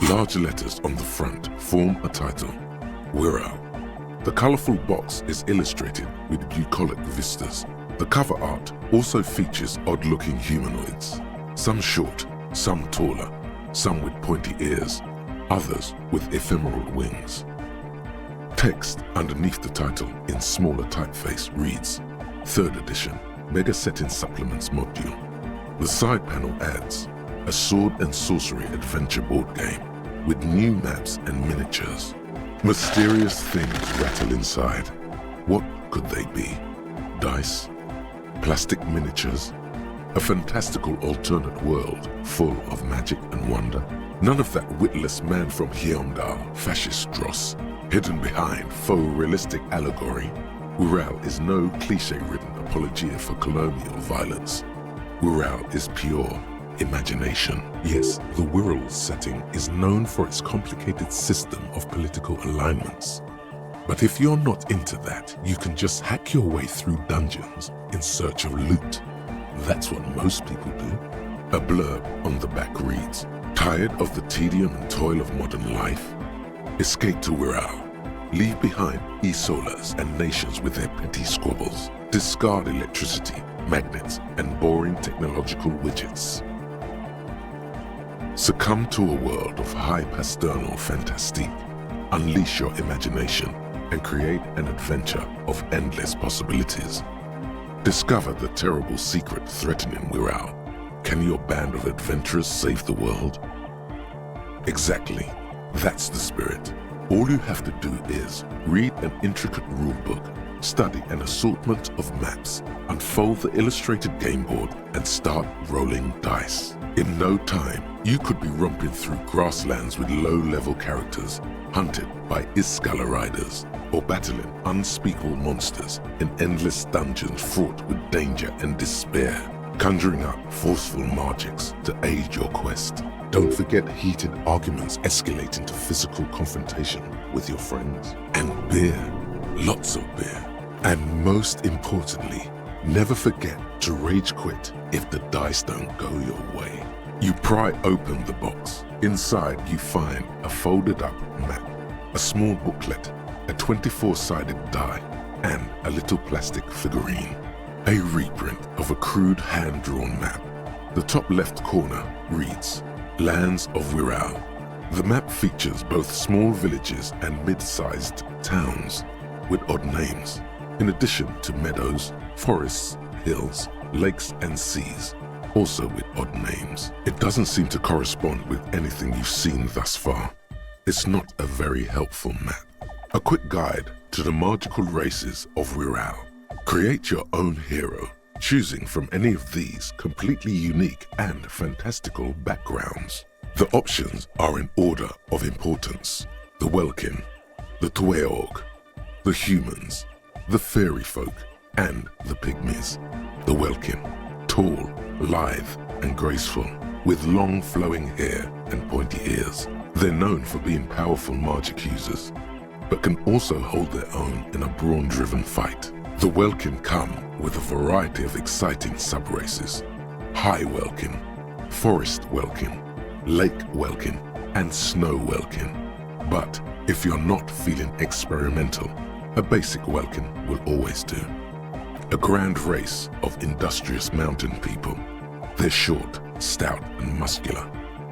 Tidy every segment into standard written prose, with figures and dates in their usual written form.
Large letters on the front form a title, Wirral. The colorful box is illustrated with bucolic vistas. The cover art also features odd-looking humanoids, some short, some taller, some with pointy ears, others with ephemeral wings. Text underneath the title in smaller typeface reads, 3rd edition, Mega Setting Supplements Module. The side panel adds a sword and sorcery adventure board game with new maps and miniatures. Mysterious things rattle inside. What could they be? Dice? Plastic miniatures? A fantastical alternate world full of magic and wonder? None of that witless man from Heimdall, fascist dross, hidden behind faux realistic allegory. Wirral is no cliche-ridden apologia for colonial violence. Wirral is pure imagination. Yes, the Wirral setting is known for its complicated system of political alignments. But if you're not into that, you can just hack your way through dungeons in search of loot. That's what most people do. A blurb on the back reads, tired of the tedium and toil of modern life? Escape to Wirral. Leave behind e-solas and nations with their petty squabbles. Discard electricity, magnets, and boring technological widgets. Succumb to a world of high pasternal fantastique. Unleash your imagination and create an adventure of endless possibilities. Discover the terrible secret threatening Wirral. Can your band of adventurers save the world? Exactly. That's the spirit. All you have to do is read an intricate rulebook, study an assortment of maps, unfold the illustrated game board, and start rolling dice. In no time, you could be romping through grasslands with low-level characters, hunted by Iskala riders, or battling unspeakable monsters in endless dungeons fraught with danger and despair, conjuring up forceful magics to aid your quest. Don't forget heated arguments escalating to physical confrontation with your friends. And beer, lots of beer. And most importantly, never forget to rage quit if the dice don't go your way. You pry open the box. Inside you find a folded up map, a small booklet, a 24-sided die, and a little plastic figurine. A reprint of a crude hand-drawn map. The top left corner reads, Lands of Wirral. The map features both small villages and mid-sized towns with odd names, in addition to meadows, forests, hills, lakes, and seas, also with odd names. It doesn't seem to correspond with anything you've seen thus far. It's not a very helpful map. A quick guide to the magical races of Wirral. Create your own hero, choosing from any of these completely unique and fantastical backgrounds. The options are in order of importance. The Welkin, the Tweog, the humans, the fairy folk, and the pygmies. The Welkin, tall, lithe, and graceful, with long flowing hair and pointy ears. They're known for being powerful magic users, but can also hold their own in a brawn-driven fight. The Welkin come with a variety of exciting sub-races. High Welkin, Forest Welkin, Lake Welkin, and Snow Welkin. But if you're not feeling experimental, a basic Welkin will always do. A grand race of industrious mountain people. They're short, stout, and muscular,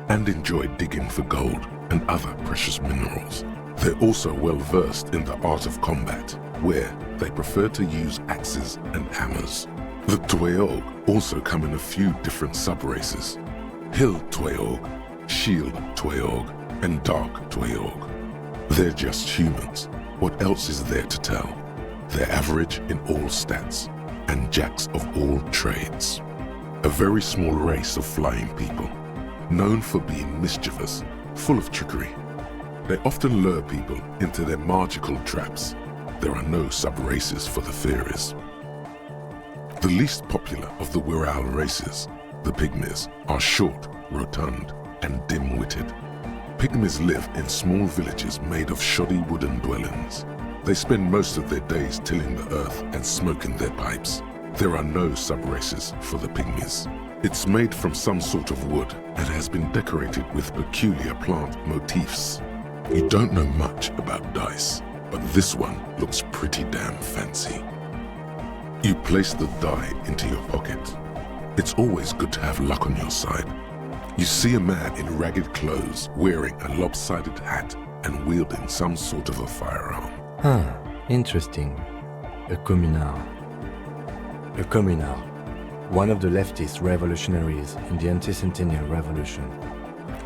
and enjoy digging for gold and other precious minerals. They're also well versed in the art of combat, where they prefer to use axes and hammers. The Tweog also come in a few different sub-races. Hill Tweog, Shield Tweog, and Dark Tweog. They're just humans. What else is there to tell? They're average in all stats, and jacks of all trades. A very small race of flying people, known for being mischievous, full of trickery. They often lure people into their magical traps. There are no sub-races for the fairies. The least popular of the Wirral races, the pygmies, are short, rotund, and dim-witted. Pygmies live in small villages made of shoddy wooden dwellings. They spend most of their days tilling the earth and smoking their pipes. There are no sub-races for the pygmies. It's made from some sort of wood and has been decorated with peculiar plant motifs. You don't know much about dice, but this one looks pretty damn fancy. You place the die into your pocket. It's always good to have luck on your side. You see a man in ragged clothes wearing a lopsided hat and wielding some sort of a firearm. Interesting. A communard. A communard. One of the leftist revolutionaries in the anti-centennial revolution.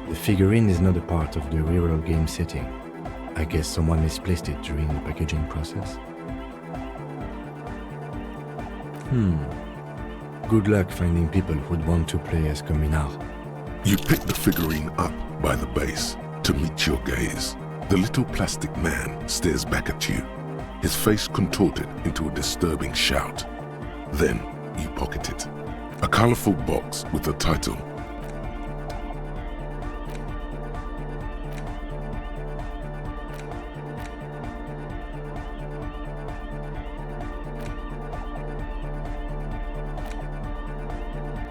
The figurine is not a part of the real game setting. I guess someone misplaced it during the packaging process. Good luck finding people who'd want to play as communard. You pick the figurine up by the base to meet your gaze. The little plastic man stares back at you, his face contorted into a disturbing shout. Then you pocket it. A colorful box with the title.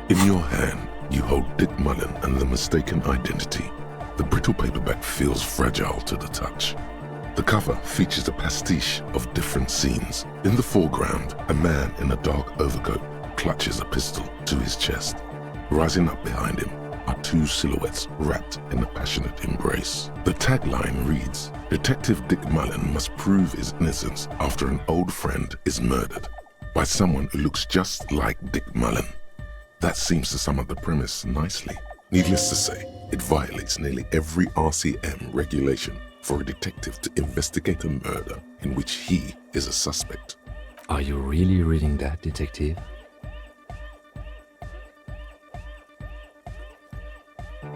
In your hand, you hold Dick Mullen and the mistaken identity. The brittle paperback feels fragile to the touch. The cover features a pastiche of different scenes. In the foreground, a man in a dark overcoat clutches a pistol to his chest. Rising up behind him are two silhouettes wrapped in a passionate embrace. The tagline reads, "Detective Dick Mullen must prove his innocence after an old friend is murdered by someone who looks just like Dick Mullen." That seems to sum up the premise nicely. Needless to say, it violates nearly every RCM regulation for a detective to investigate a murder in which he is a suspect. Are you really reading that, detective?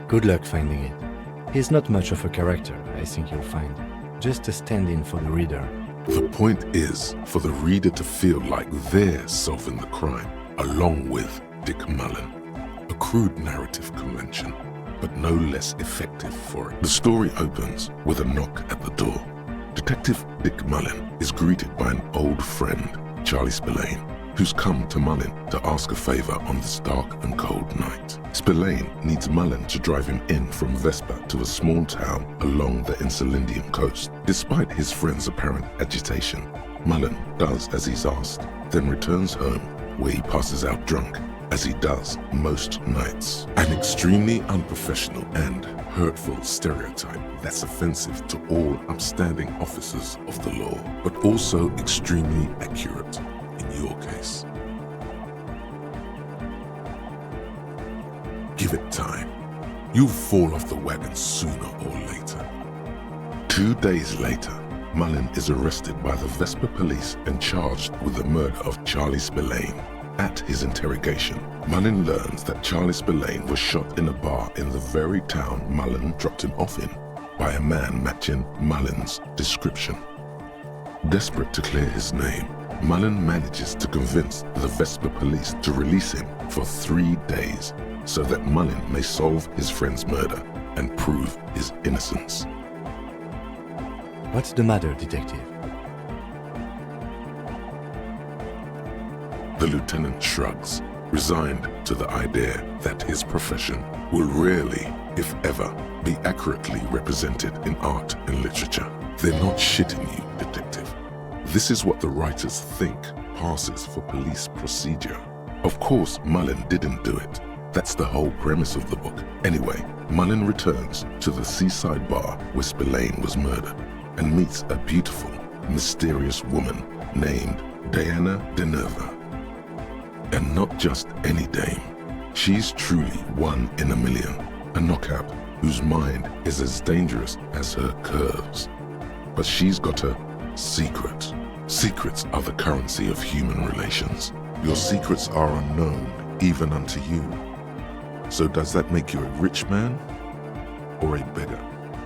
Good luck finding it. He's not much of a character, I think you'll find. Just a stand-in for the reader. The point is for the reader to feel like they're solving the crime, along with Dick Mullen. A crude narrative convention, but no less effective for it. The story opens with a knock at the door. Detective Dick Mullen is greeted by an old friend, Charlie Spillane, who's come to Mullen to ask a favor on this dark and cold night. Spillane needs Mullen to drive him in from Vespa to a small town along the Elysium coast. Despite his friend's apparent agitation, Mullen does as he's asked, then returns home where he passes out drunk, as he does most nights. An extremely unprofessional and hurtful stereotype that's offensive to all upstanding officers of the law, but also extremely accurate in your case. Give it time. You'll fall off the wagon sooner or later. 2 days later, Mullen is arrested by the Vespa police and charged with the murder of Charlie Spillane. At his interrogation, Mullen learns that Charlie Spillane was shot in a bar in the very town Mullen dropped him off in by a man matching Mullen's description. Desperate to clear his name, Mullen manages to convince the Vespa police to release him for 3 days so that Mullen may solve his friend's murder and prove his innocence. What's the matter, detective? The lieutenant shrugs, resigned to the idea that his profession will rarely, if ever, be accurately represented in art and literature. They're not shitting you, detective. This is what the writers think passes for police procedure. Of course, Mullen didn't do it. That's the whole premise of the book. Anyway, Mullen returns to the seaside bar where Spillane was murdered and meets a beautiful, mysterious woman named Diana Deneva. And not just any dame. She's truly one in a million, a knockout whose mind is as dangerous as her curves. But she's got a secret. Secrets are the currency of human relations. Your secrets are unknown even unto you. So does that make you a rich man or a beggar?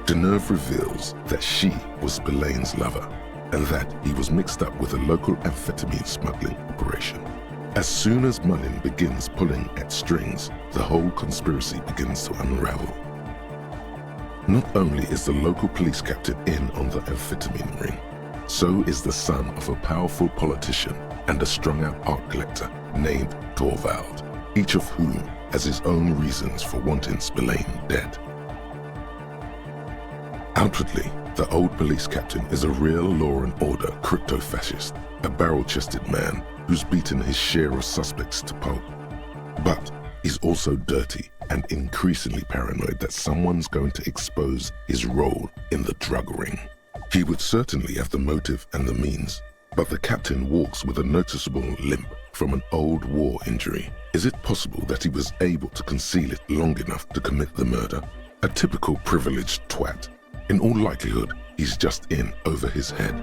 Deneuve reveals that she was Spillane's lover and that he was mixed up with a local amphetamine smuggling operation. As soon as Mullen begins pulling at strings, the whole conspiracy begins to unravel. Not only is the local police captain in on the amphetamine ring, so is the son of a powerful politician and a strung-out art collector named Torvald, each of whom as his own reasons for wanting Spillane dead. Outwardly, the old police captain is a real law and order crypto-fascist, a barrel-chested man who's beaten his share of suspects to pulp. But he's also dirty and increasingly paranoid that someone's going to expose his role in the drug ring. He would certainly have the motive and the means, but the captain walks with a noticeable limp from an old war injury. Is it possible that he was able to conceal it long enough to commit the murder? A typical privileged twat. In all likelihood, he's just in over his head.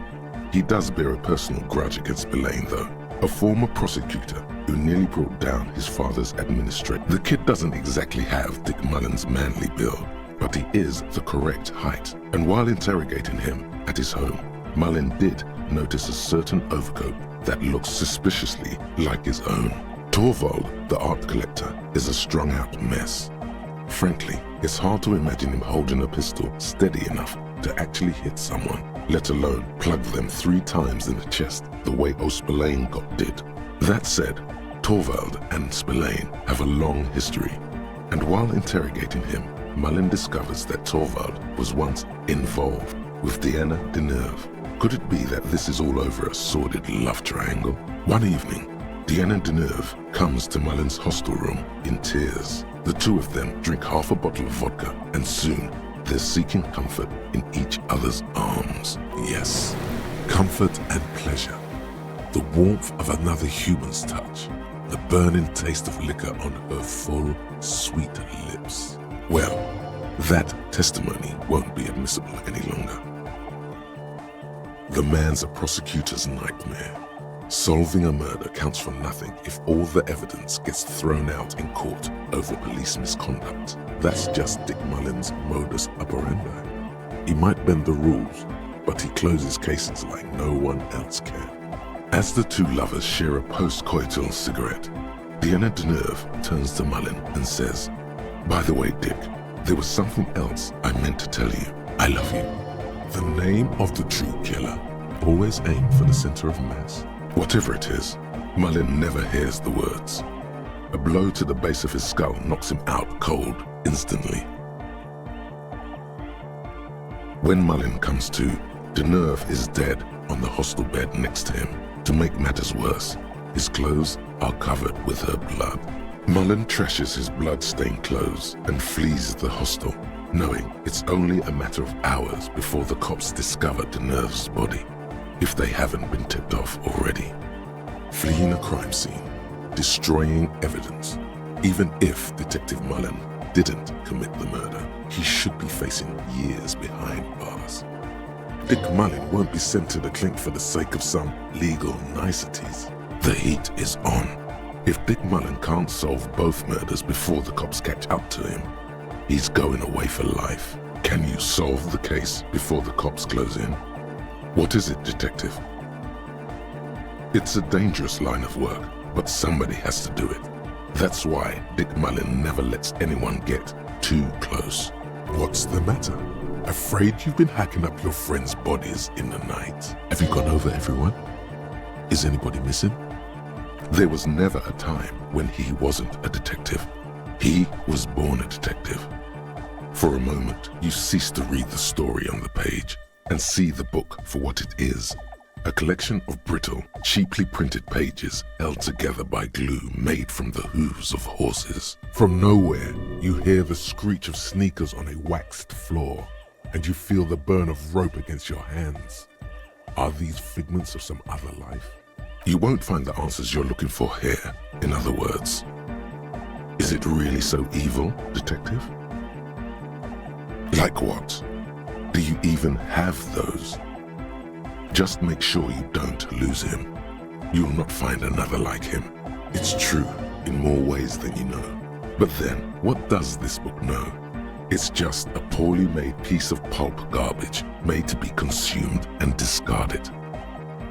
He does bear a personal grudge against Spillane though, a former prosecutor who nearly brought down his father's administrator. The kid doesn't exactly have Dick Mullen's manly build, but he is the correct height. And while interrogating him at his home, Mullen did notice a certain overcoat that looks suspiciously like his own. Torvald, the art collector, is a strung-out mess. Frankly, it's hard to imagine him holding a pistol steady enough to actually hit someone, let alone plug them 3 times in the chest the way Spillane got did. That said, Torvald and Spillane have a long history, and while interrogating him, Mullen discovers that Torvald was once involved with Diana Deneuve. Could it be that this is all over a sordid love triangle? One evening, Diana Deneuve comes to Mullen's hostel room in tears. The two of them drink half a bottle of vodka, and soon they're seeking comfort in each other's arms. Yes, comfort and pleasure. The warmth of another human's touch. The burning taste of liquor on her full, sweet lips. Well, that testimony won't be admissible any longer. The man's a prosecutor's nightmare. Solving a murder counts for nothing if all the evidence gets thrown out in court over police misconduct. That's just Dick Mullen's modus operandi. He might bend the rules, but he closes cases like no one else can. As the two lovers share a post-coital cigarette, Diana Deneuve turns to Mullen and says, "By the way, Dick, there was something else I meant to tell you. I love you." The name of the true killer. Always aim for the center of mass. Whatever it is, Mullen never hears the words. A blow to the base of his skull knocks him out cold instantly. When Mullen comes to, Deneuve is dead on the hostel bed next to him. To make matters worse, his clothes are covered with her blood. Mullen trashes his blood-stained clothes and flees the hostel, knowing it's only a matter of hours before the cops discover Deneuve's body, if they haven't been tipped off already. Fleeing a crime scene, destroying evidence. Even if Detective Mullen didn't commit the murder, he should be facing years behind bars. Dick Mullen won't be sent to the clink for the sake of some legal niceties. The heat is on. If Dick Mullen can't solve both murders before the cops catch up to him, he's going away for life. Can you solve the case before the cops close in? What is it, detective? It's a dangerous line of work, but somebody has to do it. That's why Dick Mullen never lets anyone get too close. What's the matter? Afraid you've been hacking up your friends' bodies in the night? Have you gone over everyone? Is anybody missing? There was never a time when he wasn't a detective. He was born a detective. For a moment, you cease to read the story on the page and see the book for what it is. A collection of brittle, cheaply printed pages held together by glue made from the hooves of horses. From nowhere, you hear the screech of sneakers on a waxed floor, and you feel the burn of rope against your hands. Are these figments of some other life? You won't find the answers you're looking for here. In other words, is it really so evil, detective? Like what? Do you even have those? Just make sure you don't lose him. You'll not find another like him. It's true in more ways than you know. But then, what does this book know? It's just a poorly made piece of pulp garbage made to be consumed and discarded.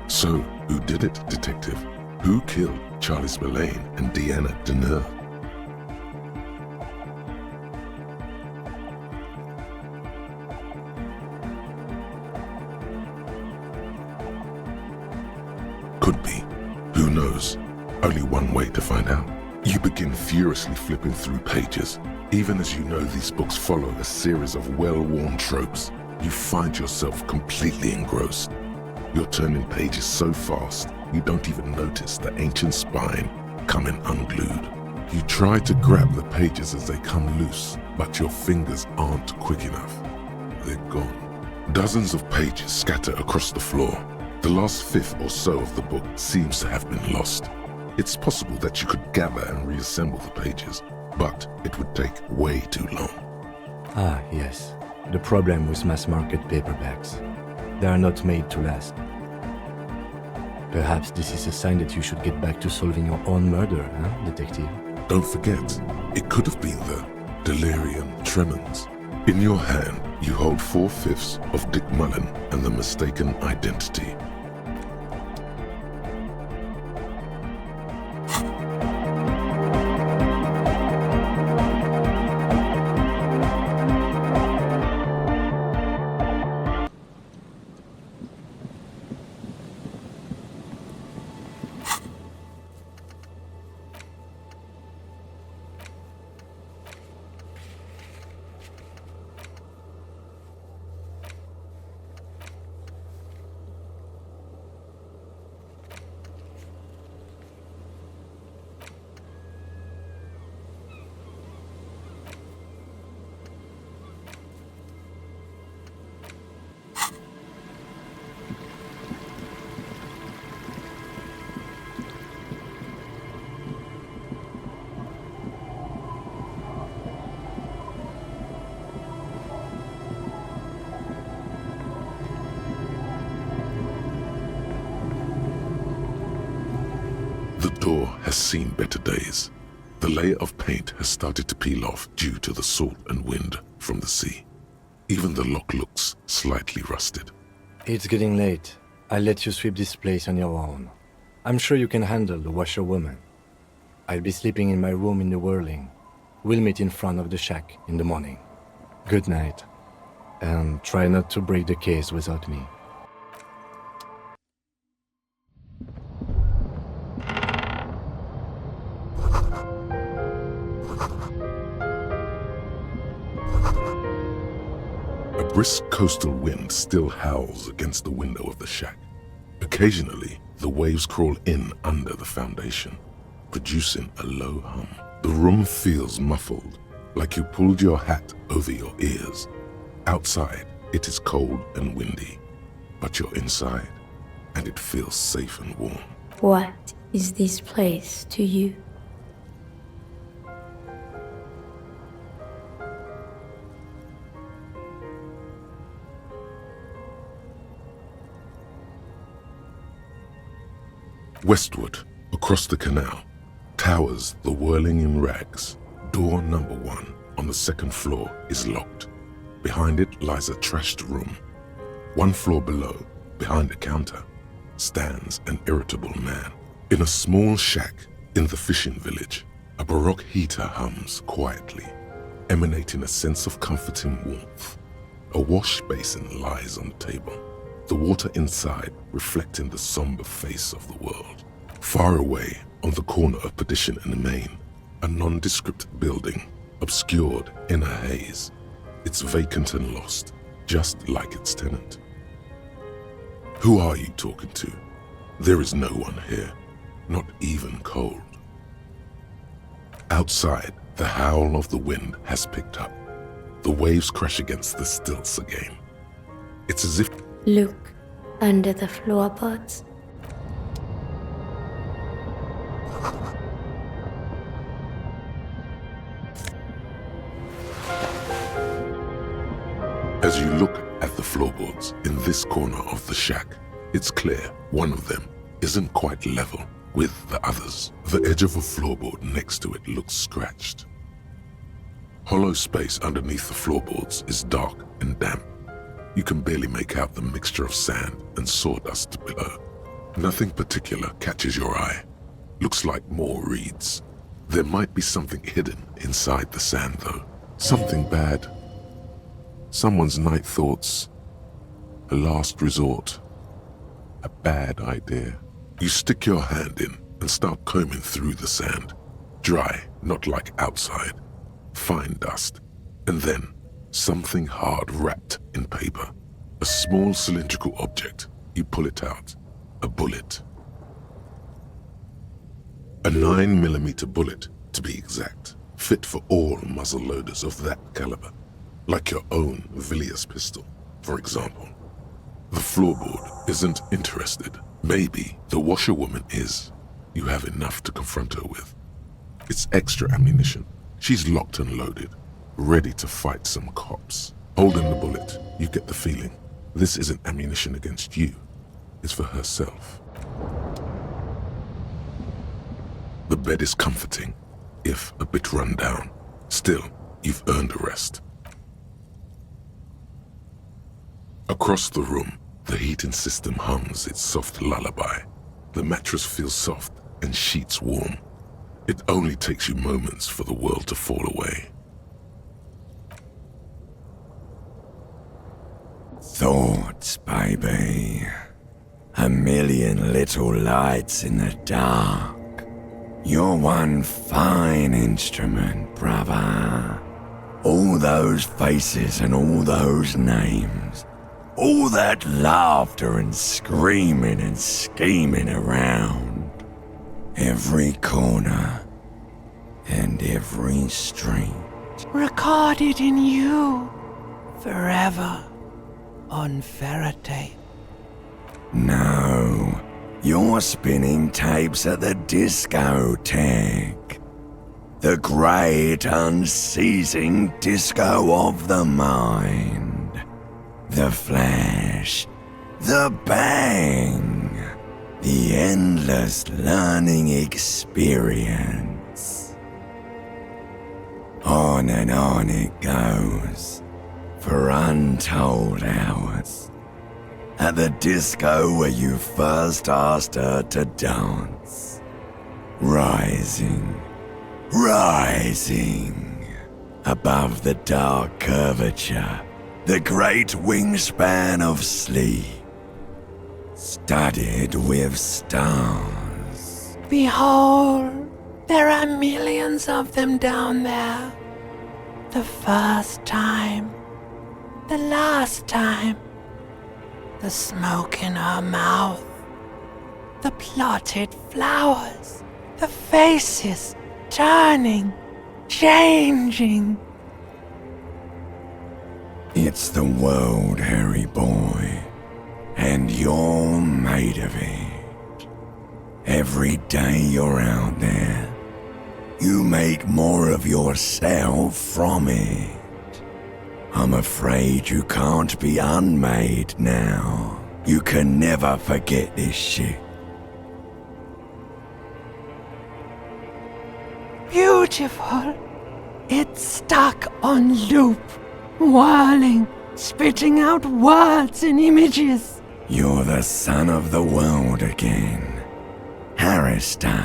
So, who did it, detective? Who killed Charlie Spillane and Diana Deneuve? Could be. Who knows? Only one way to find out. You begin furiously flipping through pages. Even as you know these books follow a series of well-worn tropes, you find yourself completely engrossed. You're turning pages so fast, you don't even notice the ancient spine coming unglued. You try to grab the pages as they come loose, but your fingers aren't quick enough. They're gone. Dozens of pages scatter across the floor. The last fifth or so of the book seems to have been lost. It's possible that you could gather and reassemble the pages, but it would take way too long. Ah, yes. The problem with mass-market paperbacks. They are not made to last. Perhaps this is a sign that you should get back to solving your own murder, huh, detective? Don't forget, it could have been the delirium tremens. In your hand, you hold 4/5 of Dick Mullen and the mistaken identity. The door has seen better days. The layer of paint has started to peel off due to the salt and wind from the sea. Even the lock looks slightly rusted. It's getting late. I'll let you sweep this place on your own. I'm sure you can handle the washerwoman. I'll be sleeping in my room in the Whirling. We'll meet in front of the shack in the morning. Good night. And try not to break the case without me. A brisk coastal wind still howls against the window of the shack. Occasionally, the waves crawl in under the foundation, producing a low hum. The room feels muffled, like you pulled your hat over your ears. Outside, it is cold and windy, but you're inside, and it feels safe and warm. What is this place to you? Westward, across the canal, towers the Whirling in Rags. Door number 1 on the second floor is locked. Behind it lies a trashed room. 1 floor below, behind a counter, stands an irritable man. In a small shack in the fishing village, a baroque heater hums quietly, emanating a sense of comforting warmth. A wash basin lies on the table, the water inside reflecting the somber face of the world. Far away, on the corner of Perdition and Main, a nondescript building, obscured in a haze. It's vacant and lost, just like its tenant. Who are you talking to? There is no one here, not even cold. Outside, the howl of the wind has picked up. The waves crash against the stilts again. It's as if... Look under the floorboards. As you look at the floorboards in this corner of the shack, it's clear one of them isn't quite level with the others. The edge of a floorboard next to it looks scratched. Hollow space underneath the floorboards is dark and damp. You can barely make out the mixture of sand and sawdust below. Nothing particular catches your eye. Looks like more reeds. There might be something hidden inside the sand though. Something bad. Someone's night thoughts. A last resort. A bad idea. You stick your hand in and start combing through the sand. Dry, not like outside. Fine dust. And then, something hard wrapped in paper. A small cylindrical object. You pull it out. A bullet. A 9mm bullet, to be exact. Fit for all muzzle loaders of that caliber. Like your own Villiers pistol, for example. The floorboard isn't interested. Maybe the washerwoman is. You have enough to confront her with. It's extra ammunition. She's locked and loaded, ready to fight some cops. Holding the bullet, you get the feeling this isn't ammunition against you. It's for herself. The bed is comforting, if a bit run down. Still, you've earned a rest. Across the room, the heating system hums its soft lullaby. The mattress feels soft and sheets warm. It only takes you moments for the world to fall away. Thoughts, baby. A million little lights in the dark. You're one fine instrument, brother. All those faces and all those names. All that laughter and screaming and scheming around. Every corner and every street. Recorded in you forever on Faraday. No, you're spinning tapes at the discotheque. The great unceasing disco of the mind. The flash, the bang, the endless learning experience. On and on it goes, for untold hours. At the disco where you first asked her to dance. Rising, rising, above the dark curvature. The great wingspan of sleep, studded with stars. Behold, there are millions of them down there. The first time, the last time. The smoke in her mouth, the plotted flowers, the faces turning, changing. It's the world, Harry boy, and you're made of it. Every day you're out there, you make more of yourself from it. I'm afraid you can't be unmade now. You can never forget this shit. Beautiful. It's stuck on loop. Whirling, spitting out words and images. You're the son of the world again. Harrister,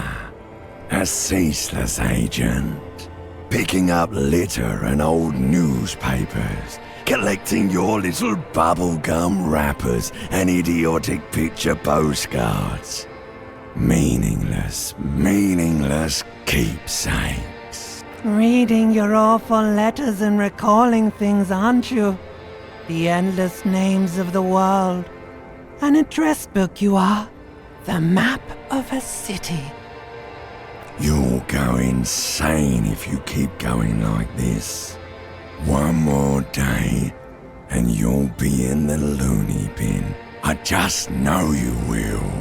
a ceaseless agent. Picking up litter and old newspapers. Collecting your little bubblegum wrappers and idiotic picture postcards. Meaningless, meaningless keepsakes. Reading your awful letters and recalling things, aren't you? The endless names of the world. An address book you are. The map of a city. You'll go insane if you keep going like this. One more day, and you'll be in the loony bin. I just know you will.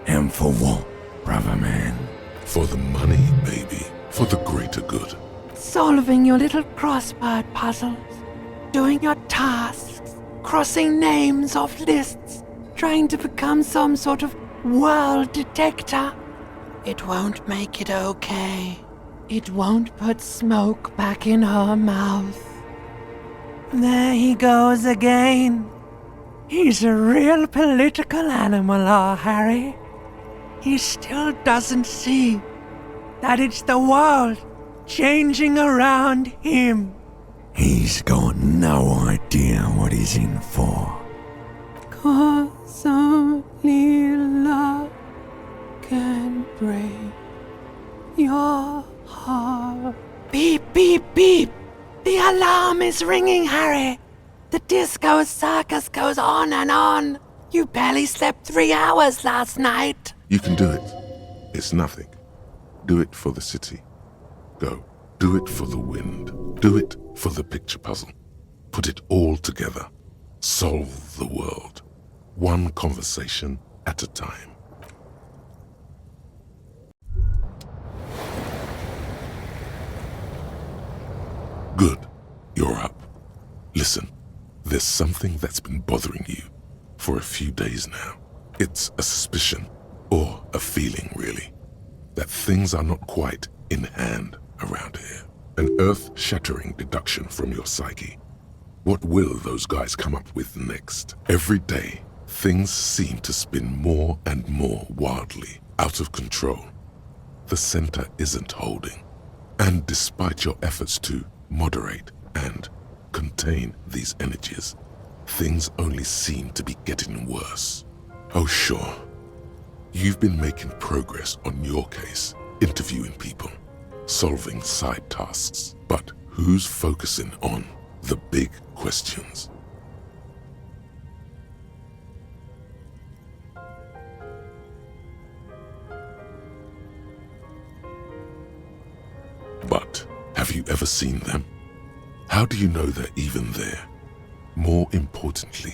And for what, brother man? For the money, baby. For the greater good. Solving your little crossword puzzles. Doing your tasks. Crossing names off lists. Trying to become some sort of world detector. It won't make it okay. It won't put smoke back in her mouth. There he goes again. He's a real political animal, our Harry. He still doesn't see that it's the world changing around him. He's got no idea what he's in for. 'Cause only love can break your heart. Beep, beep, beep. The alarm is ringing, Harry. The disco circus goes on and on. You barely slept 3 hours last night. You can do it. It's nothing. Do it for the city. Go. Do it for the wind. Do it for the picture puzzle. Put it all together. Solve the world. One conversation at a time. Good. You're up. Listen, there's something that's been bothering you for a few days now. It's a suspicion, or a feeling really, that things are not quite in hand around here. An earth-shattering deduction from your psyche. What will those guys come up with next? Every day, things seem to spin more and more wildly, out of control. The center isn't holding. And despite your efforts to moderate and contain these energies, things only seem to be getting worse. Oh sure, you've been making progress on your case, interviewing people, solving side tasks, but who's focusing on the big questions? But have you ever seen them? How do you know they're even there? More importantly,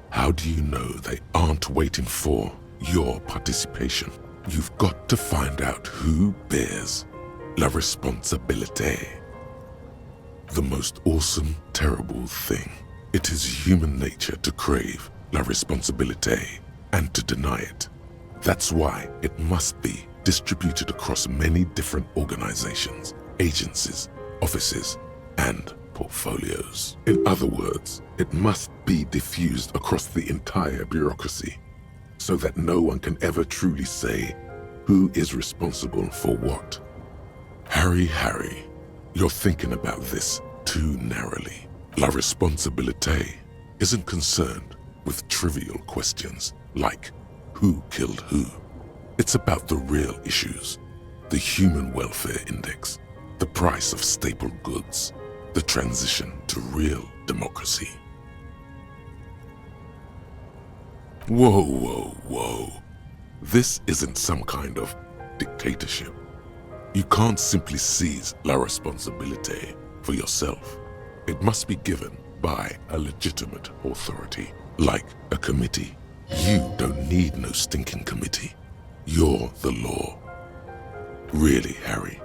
how do you know they aren't waiting for your participation? You've got to find out who bears la responsabilité. The most awesome, terrible thing. It is human nature to crave la responsabilité and to deny it. That's why it must be distributed across many different organizations, agencies, offices, and portfolios. In other words, it must be diffused across the entire bureaucracy so that no one can ever truly say who is responsible for what. Harry, you're thinking about this too narrowly. La responsabilité isn't concerned with trivial questions like who killed who. It's about the real issues, the human welfare index, the price of staple goods, the transition to real democracy. Whoa. This isn't some kind of dictatorship. You can't simply seize la responsabilité for yourself. It must be given by a legitimate authority, like a committee. You don't need no stinking committee. You're the law. Really, Harry,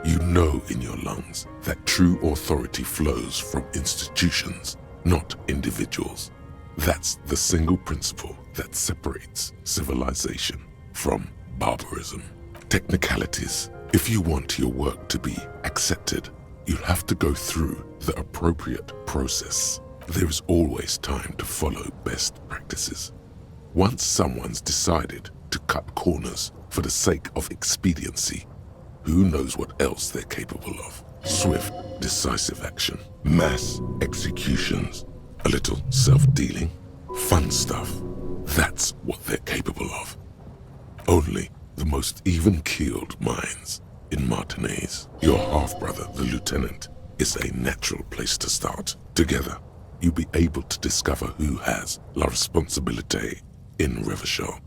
you know in your lungs that true authority flows from institutions, not individuals. That's the single principle that separates civilization from barbarism. Technicalities. If you want your work to be accepted, you'll have to go through the appropriate process. There is always time to follow best practices. Once someone's decided to cut corners for the sake of expediency, who knows what else they're capable of? Swift, decisive action, mass executions, a little self-dealing, fun stuff. That's what they're capable of. Only the most even-keeled minds in Martinez. Your half-brother, the lieutenant, is a natural place to start. Together, you'll be able to discover who has la responsabilité in Revachol.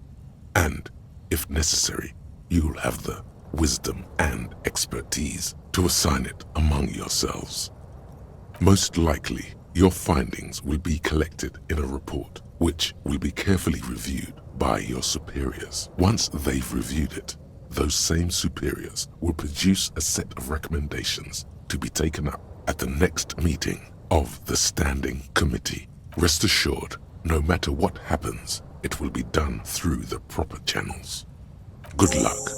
And, if necessary, you'll have the wisdom and expertise to assign it among yourselves. Most likely, your findings will be collected in a report, which will be carefully reviewed by your superiors. Once they've reviewed it, those same superiors will produce a set of recommendations to be taken up at the next meeting of the Standing Committee. Rest assured, no matter what happens, it will be done through the proper channels. Good luck.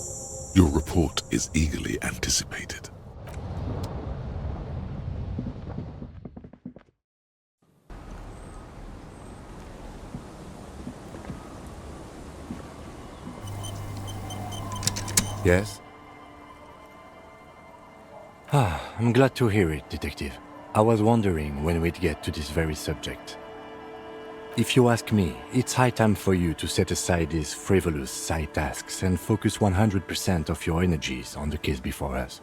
Your report is eagerly anticipated. Yes? I'm glad to hear it, Detective. I was wondering when we'd get to this very subject. If you ask me, it's high time for you to set aside these frivolous side tasks and focus 100% of your energies on the case before us.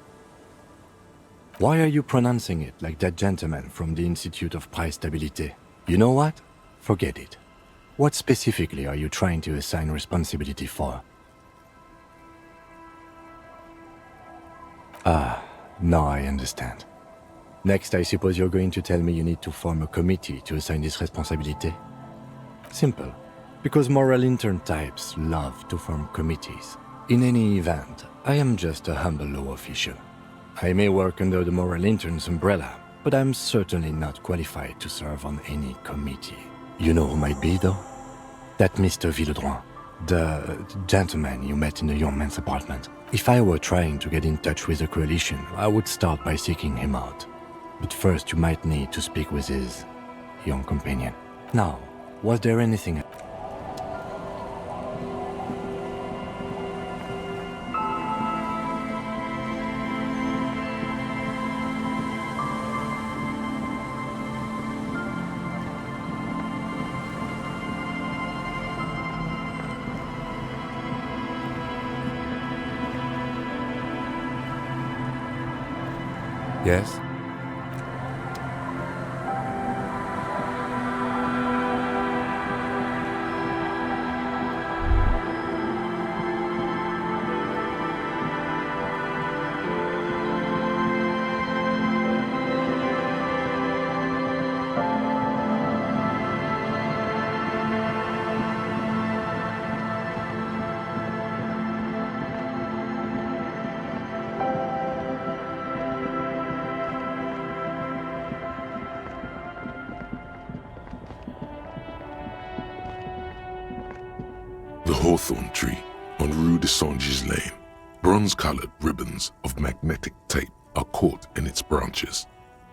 Why are you pronouncing it like that gentleman from the Institute of Price Stability? You know what? Forget it. What specifically are you trying to assign responsibility for? Ah, now I understand. Next, I suppose you're going to tell me you need to form a committee to assign this responsibility? Simple. Because moral intern types love to form committees. In any event, I am just a humble law official. I may work under the moral intern's umbrella, but I'm certainly not qualified to serve on any committee. You know who might be, though? That Mr. Villedron, the gentleman you met in the young man's apartment. If I were trying to get in touch with the coalition, I would start by seeking him out. But first you might need to speak with his young companion. Now, was there anything... Yes? The hawthorn tree on Rue de Saint-Gilles Lane. Bronze-colored ribbons of magnetic tape are caught in its branches,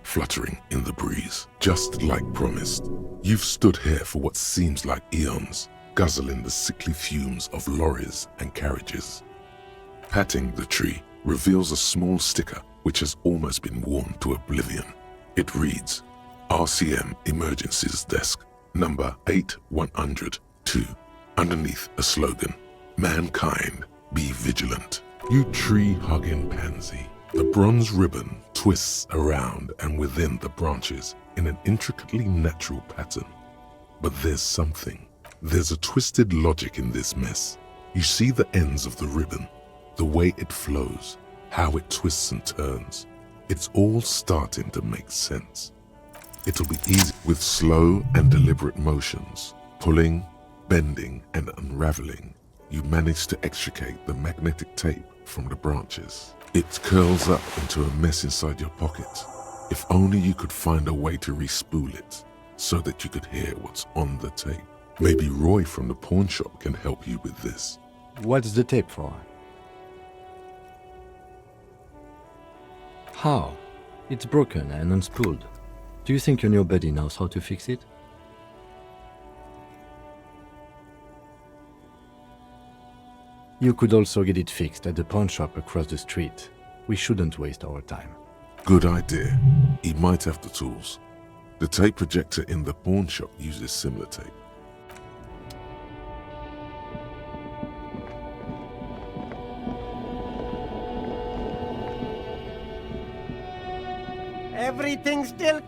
fluttering in the breeze. Just like promised, you've stood here for what seems like eons, guzzling the sickly fumes of lorries and carriages. Patting the tree reveals a small sticker which has almost been worn to oblivion. It reads, RCM Emergencies Desk, number 8102. Underneath a slogan, mankind, be vigilant. You tree-hugging pansy. The bronze ribbon twists around and within the branches in an intricately natural pattern. But there's something. There's a twisted logic in this mess. You see the ends of the ribbon, the way it flows, how it twists and turns. It's all starting to make sense. It'll be easy with slow and deliberate motions, pulling, bending and unraveling, you manage to extricate the magnetic tape from the branches. It curls up into a mess inside your pocket. If only you could find a way to re-spool it, so that you could hear what's on the tape. Maybe Roy from the pawn shop can help you with this. What's the tape for? How? It's broken and unspooled. Do you think your new buddy knows how to fix it? You could also get it fixed at the pawn shop across the street. We shouldn't waste our time. Good idea. He might have the tools. The tape projector in the pawn shop uses similar tape. Everything's still...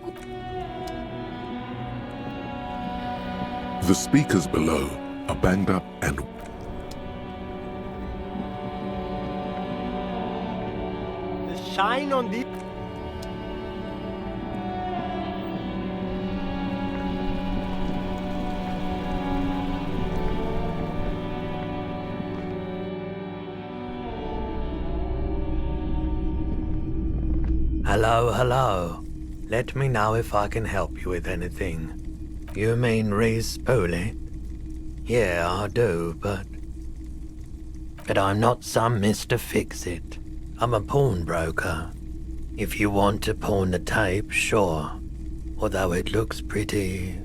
The speakers below are banged up and shine on the... Hello, hello. Let me know if I can help you with anything. You mean re-spool it? Yeah, I do, but I'm not some Mr. Fix-It. I'm a pawnbroker. If you want to pawn the tape, sure. Although it looks pretty...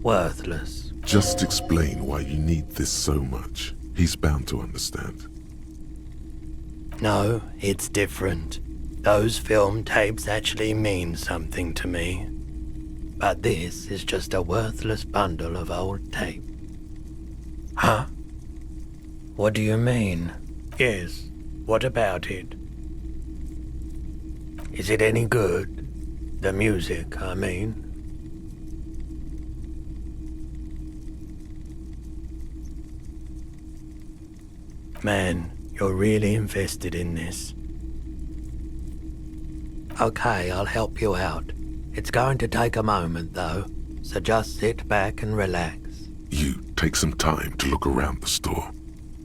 worthless. just explain why you need this so much. He's bound to understand. No, it's different. Those film tapes actually mean something to me. But this is just a worthless bundle of old tape. Huh? What do you mean? Yes, what about it? Is it any good? The music, I mean. Man, you're really invested in this. Okay, I'll help you out. It's going to take a moment, though, so just sit back and relax. You take some time to look around the store.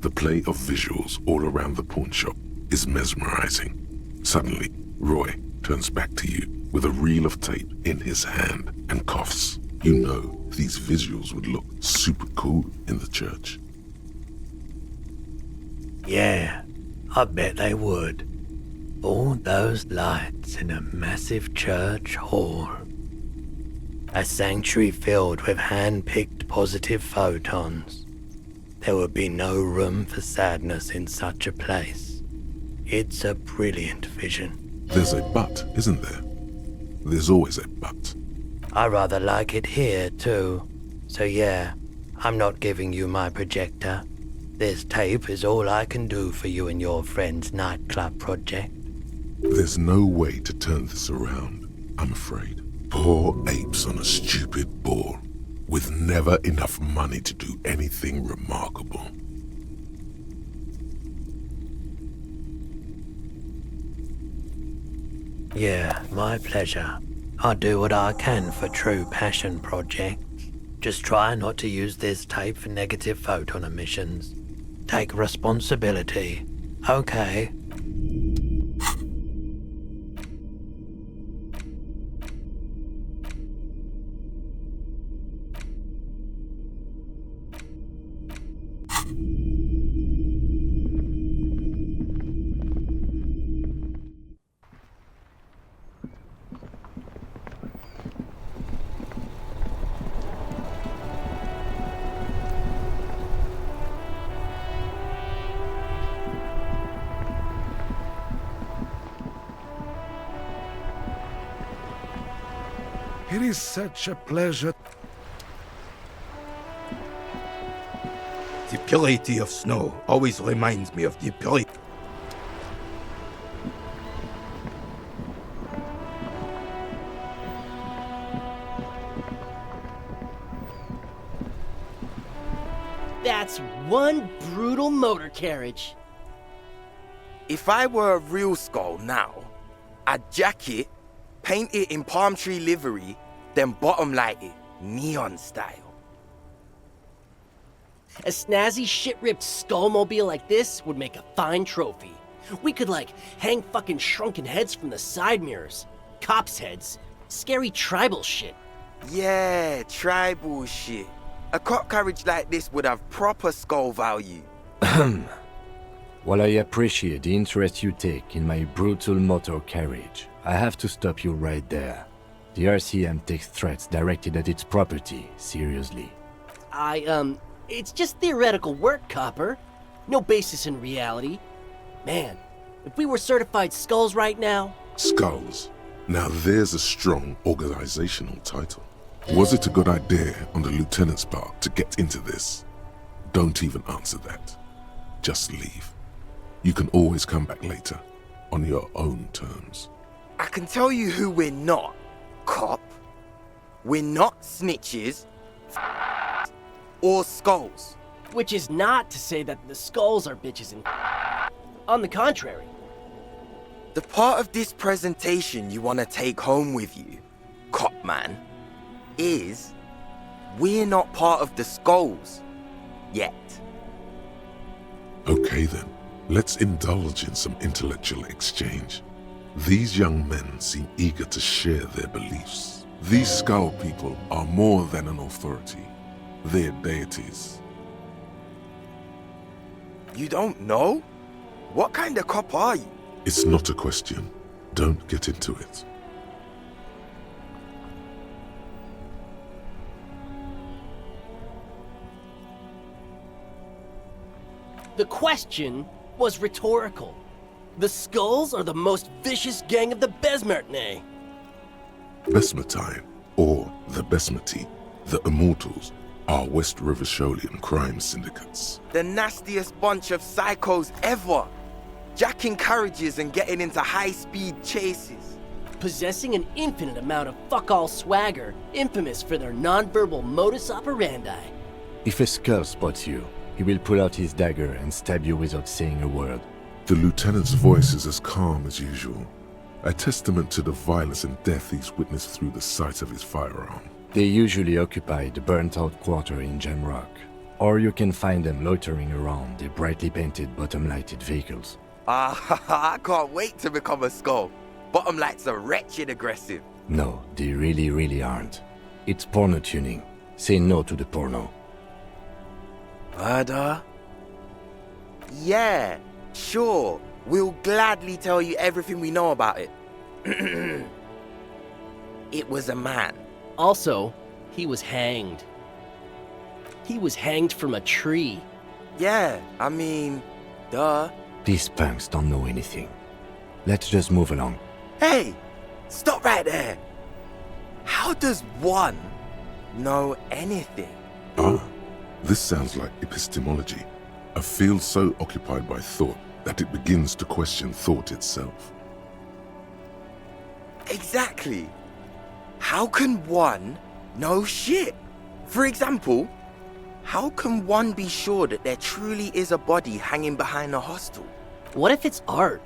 The play of visuals all around the pawn shop is mesmerizing. Suddenly, Roy turns back to you with a reel of tape in his hand and coughs. You know these visuals would look super cool in the church. Yeah, I bet they would. All those lights in a massive church hall. A sanctuary filled with hand-picked positive photons. There would be no room for sadness in such a place. It's a brilliant vision. There's a but, isn't there? There's always a but. I rather like it here, too. So yeah, I'm not giving you my projector. This tape is all I can do for you and your friend's nightclub project. There's no way to turn this around, I'm afraid. Poor apes on a stupid ball, with never enough money to do anything remarkable. Yeah, my pleasure. I'll do what I can for true passion projects. Just try not to use this tape for negative photon emissions. Take responsibility, okay? It is such a pleasure. The purity of snow always reminds me of the purity. That's one brutal motor carriage. If I were a real skull now, I'd jack it, paint it in palm tree livery, then bottom light it, neon style. A snazzy shit-ripped skullmobile like this would make a fine trophy. We could, hang fucking shrunken heads from the side mirrors. Cops' heads. Scary tribal shit. Yeah, tribal shit. A cop carriage like this would have proper skull value. While I appreciate the interest you take in my brutal motor carriage, I have to stop you right there. The RCM takes threats directed at its property seriously. It's just theoretical work, Copper. No basis in reality. Man, if we were certified skulls right now... Skulls. Now there's a strong organizational title. Was it a good idea on the lieutenant's part to get into this? Don't even answer that. Just leave. You can always come back later, on your own terms. I can tell you who we're not, cop. We're not snitches or skulls. Which is not to say that the skulls are bitches and... On the contrary. The part of this presentation you want to take home with you, cop man, is we're not part of the skulls yet. Okay then, let's indulge in some intellectual exchange. These young men seem eager to share their beliefs. These skull people are more than an authority. They're deities. You don't know? What kind of cop are you? It's not a question. Don't get into it. The question was rhetorical. The skulls are the most vicious gang of the Besmertne. Besmertine, or the Besmati, the Immortals, are West Rivisholian crime syndicates. The nastiest bunch of psychos ever. Jacking carriages and getting into high-speed chases. Possessing an infinite amount of fuck-all swagger, infamous for their non-verbal modus operandi. If a skull spots you, he will pull out his dagger and stab you without saying a word. The lieutenant's voice is as calm as usual, a testament to the violence and death he's witnessed through the sight of his firearm. They usually occupy the burnt-out quarter in Jamrock, or you can find them loitering around their brightly painted bottom-lighted vehicles. I can't wait to become a skull. Bottom lights are wretched aggressive. No, they really aren't. It's porno tuning. Say no to the porno. Murder? Yeah, sure. We'll gladly tell you everything we know about it. It was a man. Also, he was hanged. He was hanged from a tree. Yeah, I mean, duh. These punks don't know anything. Let's just move along. Hey, stop right there. How does one know anything? Ah, this sounds like epistemology, a field so occupied by thought that it begins to question thought itself. Exactly. How can one know shit? For example, how can one be sure that there truly is a body hanging behind a hostel? What if it's art?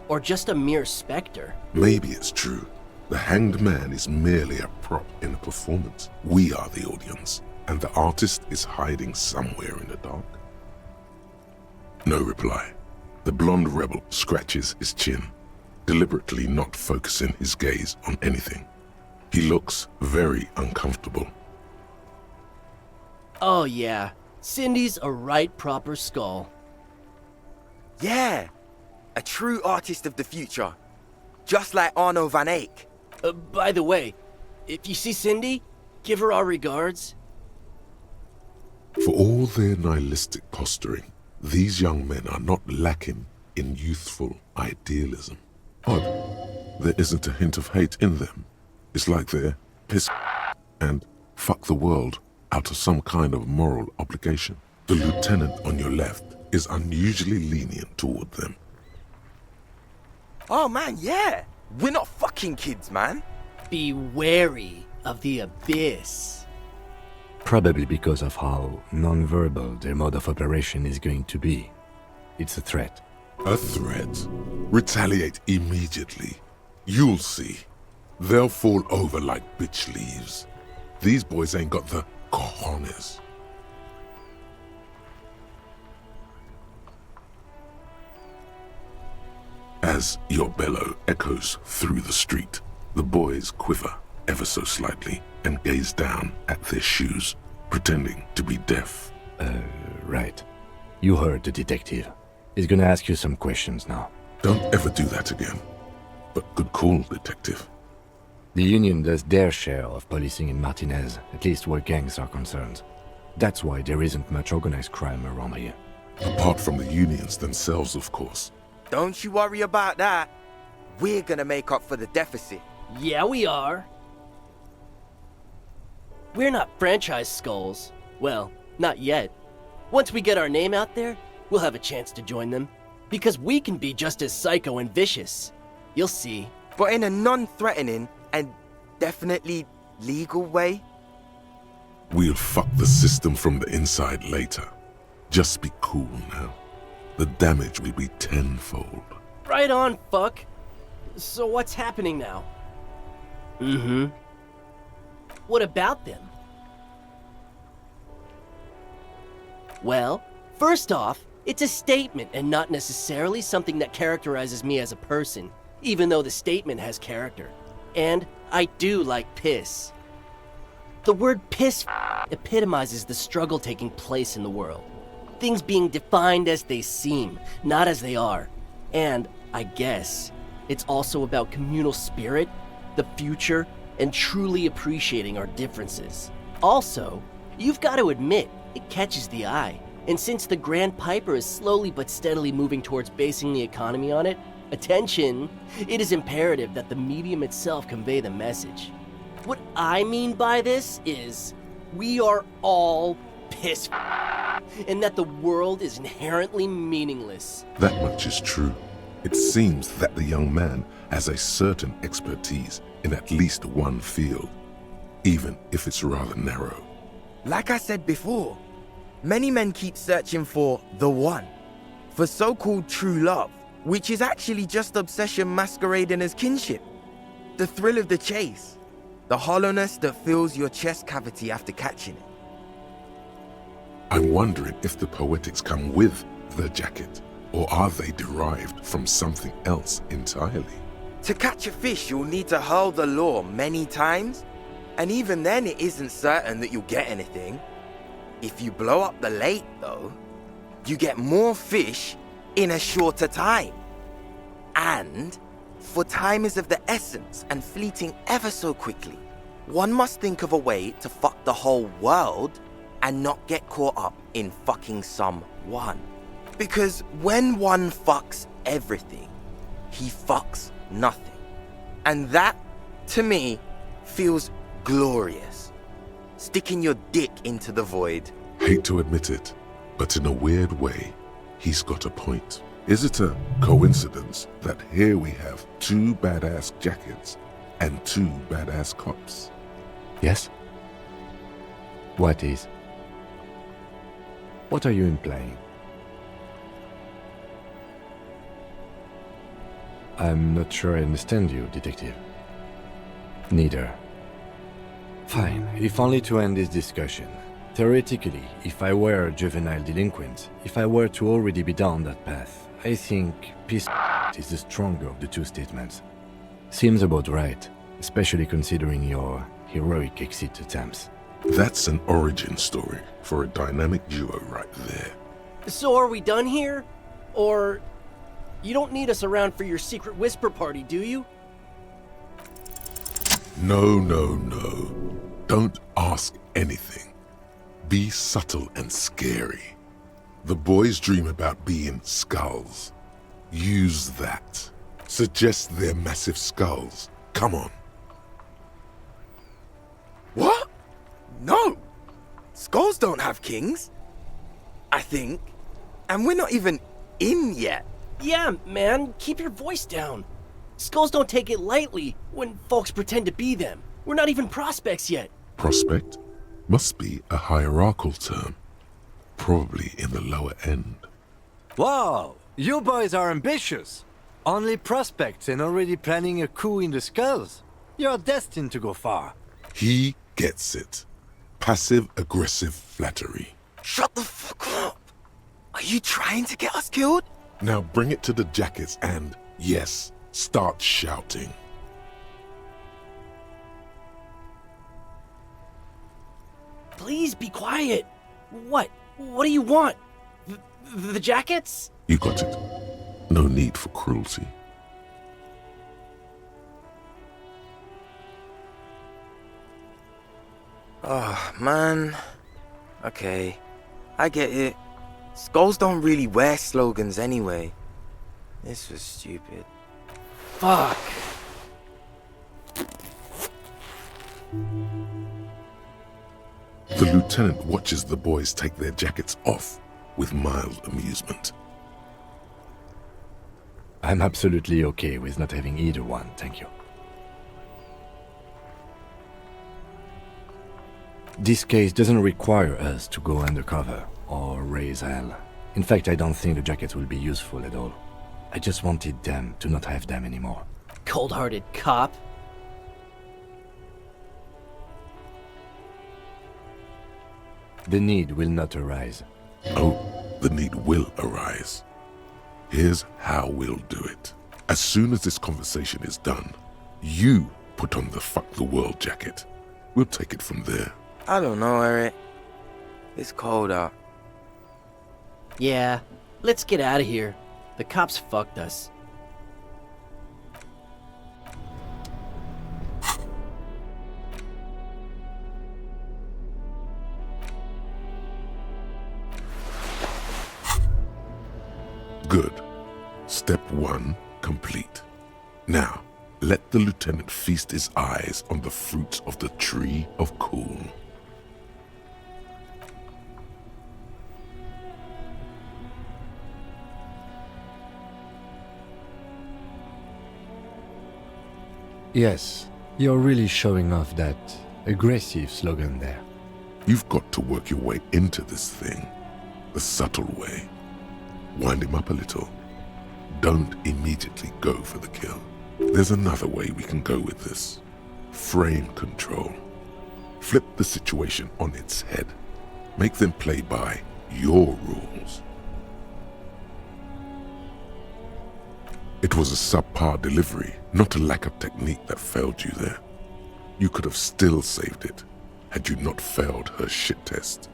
Or just a mere specter? Maybe it's true. The hanged man is merely a prop in a performance. We are the audience, and the artist is hiding somewhere in the dark. No reply. The blonde rebel scratches his chin, deliberately not focusing his gaze on anything. He looks very uncomfortable. Oh yeah, Cindy's a right proper skull. Yeah, a true artist of the future. Just like Arno van Eyck. By the way, if you see Cindy, give her our regards. For all their nihilistic posturing, these young men are not lacking in youthful idealism. Odd, there isn't a hint of hate in them. It's like they're piss and fuck the world out of some kind of moral obligation. The lieutenant on your left is unusually lenient toward them. Oh man, yeah. We're not fucking kids, man. Be wary of the abyss. Probably because of how non-verbal their mode of operation is going to be. It's a threat. A threat? Retaliate immediately. You'll see. They'll fall over like bitch leaves. These boys ain't got the cojones. As your bellow echoes through the street, the boys quiver ever so slightly and gaze down at their shoes, pretending to be deaf. Right. You heard the detective. He's gonna ask you some questions now. Don't ever do that again. But good call, detective. The Union does their share of policing in Martinez, at least where gangs are concerned. That's why there isn't much organized crime around here. Apart from the unions themselves, of course. Don't you worry about that. We're gonna make up for the deficit. Yeah, we are. We're not franchise skulls. Well, not yet. Once we get our name out there, we'll have a chance to join them. Because we can be just as psycho and vicious. You'll see. But in a non-threatening and definitely legal way. We'll fuck the system from the inside later. Just be cool now. The damage will be tenfold. Right on, fuck. So what's happening now? What about them? Well, first off, it's a statement and not necessarily something that characterizes me as a person, even though the statement has character. And I do like piss. The word piss epitomizes the struggle taking place in the world. Things being defined as they seem, not as they are. And, I guess, it's also about communal spirit, the future, and truly appreciating our differences. Also, you've got to admit, it catches the eye. And since the Grand Piper is slowly but steadily moving towards basing the economy on it, attention, it is imperative that the medium itself convey the message. What I mean by this is, we are all pissed, and that the world is inherently meaningless. That much is true. It seems that the young man has a certain expertise in at least one field, even if it's rather narrow. Like I said before, many men keep searching for the one, for so-called true love, which is actually just obsession masquerading as kinship. The thrill of the chase, the hollowness that fills your chest cavity after catching it. I'm wondering if the poetics come with the jacket, or are they derived from something else entirely? To catch a fish, you'll need to hurl the lure many times, and even then it isn't certain that you'll get anything. If you blow up the lake, though, you get more fish in a shorter time. And, for time is of the essence and fleeting ever so quickly, one must think of a way to fuck the whole world and not get caught up in fucking someone. Because when one fucks everything, he fucks nothing. And that, to me, feels glorious. Sticking your dick into the void. Hate to admit it, but in a weird way, he's got a point. Is it a coincidence that here we have two badass jackets and two badass cops? Yes? What is? What are you implying? I'm not sure I understand you, detective. Neither. Fine, if only to end this discussion. Theoretically, if I were a juvenile delinquent, if I were to already be down that path, I think peace is the stronger of the two statements. Seems about right, especially considering your heroic exit attempts. That's an origin story for a dynamic duo right there. So are we done here? Or you don't need us around for your secret whisper party, do you? No, no, no. Don't ask anything. Be subtle and scary. The boys dream about being skulls. Use that. Suggest they're massive skulls. Come on. What? No! Skulls don't have kings. I think. And we're not even in yet. Yeah, man, keep your voice down. Skulls don't take it lightly when folks pretend to be them. We're not even prospects yet. Prospect must be a hierarchical term. Probably in the lower end. Wow, you boys are ambitious. Only prospects and already planning a coup in the skulls. You're destined to go far. He gets it. Passive-aggressive flattery. Shut the fuck up! Are you trying to get us killed? Now bring it to the jackets and, yes, start shouting. Please be quiet. What? What do you want? The jackets? You got it. No need for cruelty. Oh, man. Okay, I get it. Skulls don't really wear slogans anyway. This was stupid. Fuck. The lieutenant watches the boys take their jackets off with mild amusement. I'm absolutely okay with not having either one, thank you. This case doesn't require us to go undercover or raise hell. In fact, I don't think the jackets will be useful at all. I just wanted them to not have them anymore. Cold-hearted cop. The need will not arise. Oh, the need will arise. Here's how we'll do it. As soon as this conversation is done, you put on the fuck the world jacket. We'll take it from there. I don't know, Eric. It's cold out. Yeah, let's get out of here. The cops fucked us. Good. Step 1 complete. Now, Let the lieutenant feast his eyes on the fruits of the tree of cool. Yes, you're really showing off that aggressive slogan there. You've got to work your way into this thing, the subtle way. Wind him up a little. Don't immediately go for the kill. There's another way we can go with this. Frame control. Flip the situation on its head. Make them play by your rules. It was a subpar delivery, not a lack of technique that failed you there. You could have still saved it, had you not failed her shit test.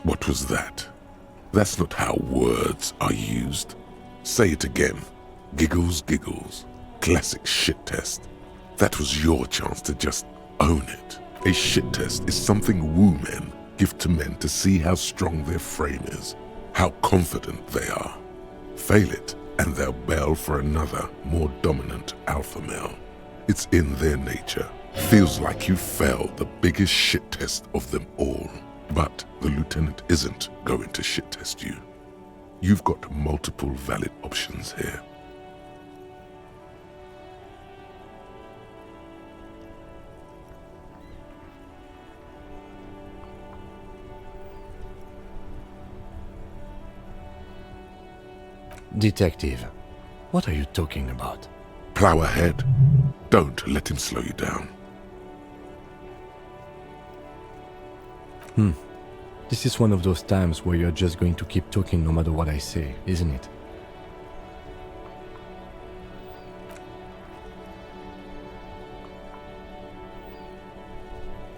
What was that? That's not how words are used. Say it again. Giggles, giggles. Classic shit test. That was your chance to just own it. A shit test is something woo men give to men to see how strong their frame is, how confident they are. Fail it, and they'll bail for another, more dominant alpha male. It's in their nature. Feels like you failed the biggest shit test of them all. But the lieutenant isn't going to shit test you. You've got multiple valid options here. Detective, what are you talking about? Plow ahead. Don't let him slow you down. This is one of those times where you're just going to keep talking no matter what I say, isn't it?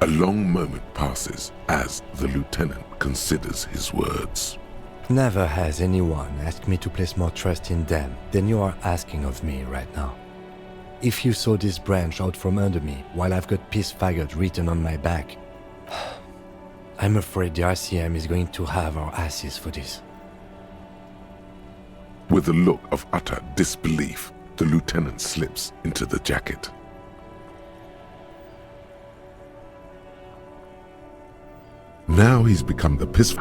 A long moment passes as the lieutenant considers his words. Never has anyone asked me to place more trust in them than you are asking of me right now. If you saw this branch out from under me while I've got peace faggot written on my back, I'm afraid the RCM is going to have our asses for this. With a look of utter disbelief, the lieutenant slips into the jacket. Now he's become the piss.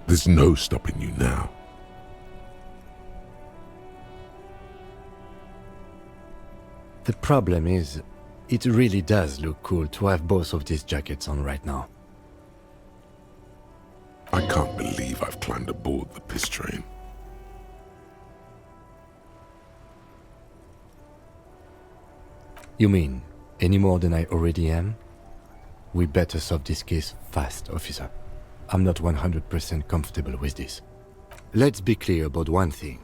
There's no stopping you now. The problem is, it really does look cool to have both of these jackets on right now. I can't believe I've climbed aboard the piss train. You mean, any more than I already am? We better solve this case fast, officer. I'm not 100% comfortable with this. Let's be clear about one thing.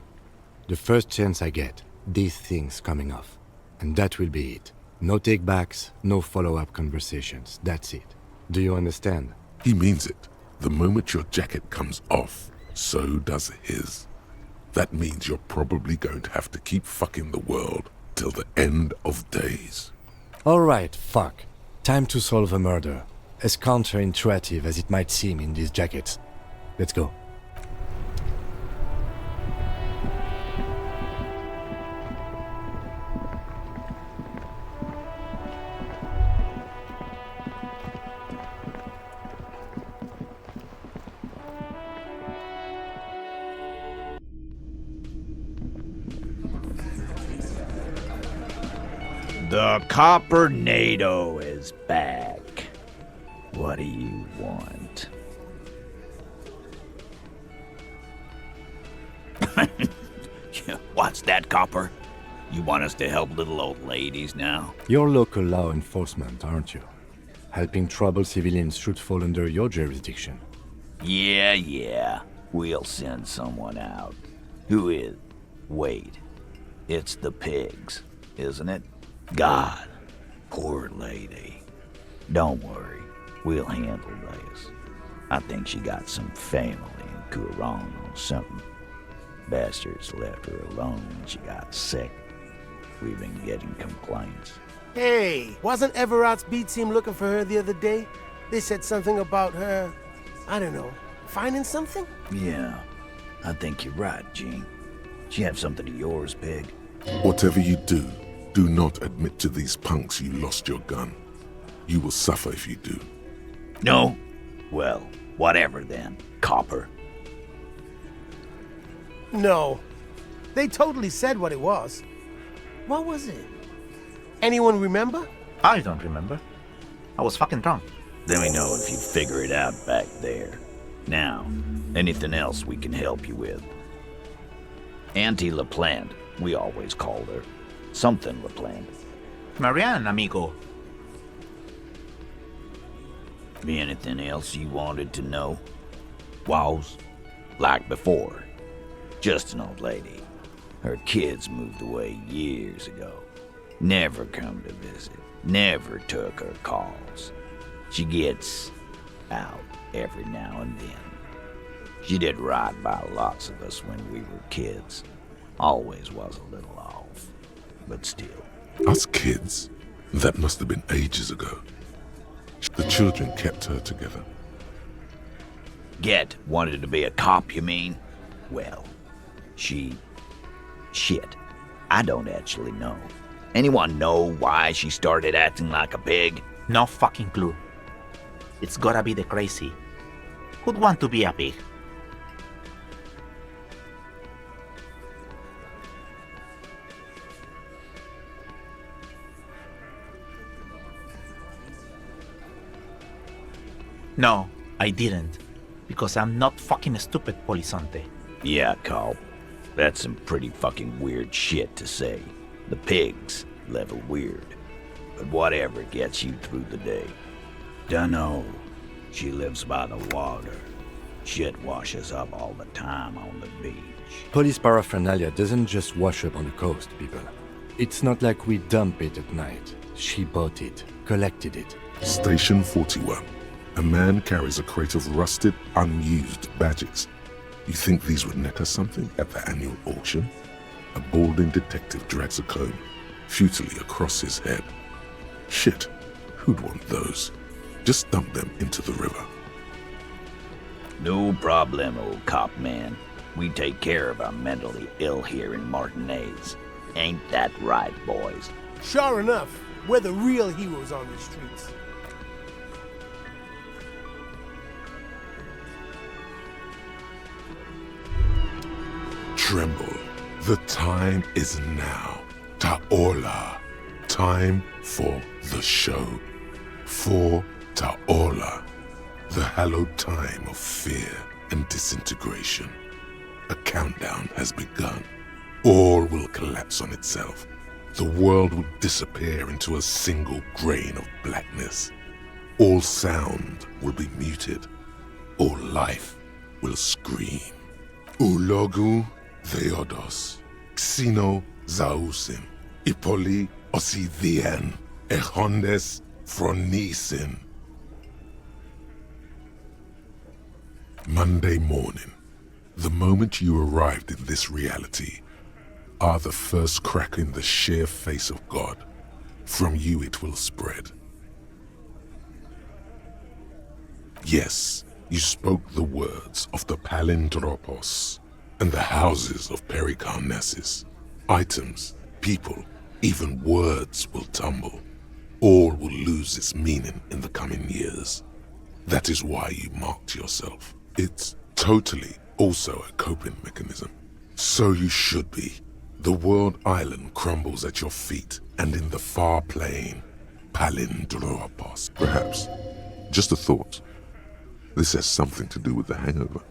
The first chance I get, these things coming off. And that will be it. No take-backs, no follow-up conversations. That's it. Do you understand? He means it. The moment your jacket comes off, so does his. That means you're probably going to have to keep fucking the world till the end of days. Alright, fuck. Time to solve a murder. As counterintuitive as it might seem in these jackets. Let's go. The Coppernado is back. What do you want? What's that, Copper? You want us to help little old ladies now? You're local law enforcement, aren't you? Helping troubled civilians should fall under your jurisdiction. Yeah. We'll send someone out. Who is? Wait. It's the pigs, isn't it? God. Poor lady. Don't worry. We'll handle this. I think she got some family in Kuron or something. Bastards left her alone when she got sick. We've been getting complaints. Hey, wasn't Everott's B team looking for her the other day? They said something about her, I don't know, finding something? Yeah, I think you're right, Gene. She have something of yours, Pig? Whatever you do, Do not admit to these punks you lost your gun. You will suffer if you do. No? Well, whatever then, copper. No. They totally said what it was. What was it? Anyone remember? I don't remember. I was fucking drunk. Let me know if you figure it out back there. Now, anything else we can help you with? Auntie LaPlante, we always called her. Something LaPlante. Marianne, amigo. Be anything else you wanted to know? Was? Like before. Just an old lady. Her kids moved away years ago. Never come to visit. Never took her calls. She gets out every now and then. She did right by lots of us when we were kids. Always was a little off, but still. Us kids? That must have been ages ago. The children kept her together. Get wanted to be a cop, you mean? Well, shit. I don't actually know. Anyone know why she started acting like a pig? No fucking clue. It's gotta be the crazy. Who'd want to be a pig? No, I didn't. Because I'm not fucking stupid, Polizonte. Yeah, cop. That's some pretty fucking weird shit to say. The pigs level weird. But whatever gets you through the day. Dunno. She lives by the water. Shit washes up all the time on the beach. Police paraphernalia doesn't just wash up on the coast, people. It's not like we dump it at night. She bought it, collected it. Station 41. A man carries a crate of rusted, unused badges. You think these would net us something at the annual auction? A balding detective drags a comb futilely across his head. Shit, who'd want those? Just dump them into the river. No problem, old cop man. We take care of our mentally ill here in Martinez. Ain't that right, boys? Sure enough, we're the real heroes on the streets. Tremble. The time is now. Ta'ola. Time for the show. For Ta'ola. The hallowed time of fear and disintegration. A countdown has begun. All will collapse on itself. The world will disappear into a single grain of blackness. All sound will be muted. All life will scream. Ulogu Theodos, Xeno Zausin, Ipoli Osithien, Echondes Fronisin. Monday morning, the moment you arrived in this reality, are the first crack in the sheer face of God. From you it will spread. Yes, you spoke the words of the Palindropos and the houses of Pericarnassus. Items, people, even words will tumble. All will lose its meaning in the coming years. That is why you marked yourself. It's totally also a coping mechanism. So you should be. The world island crumbles at your feet, and in the far plain, Palindropos. Perhaps, just a thought, this has something to do with the hangover.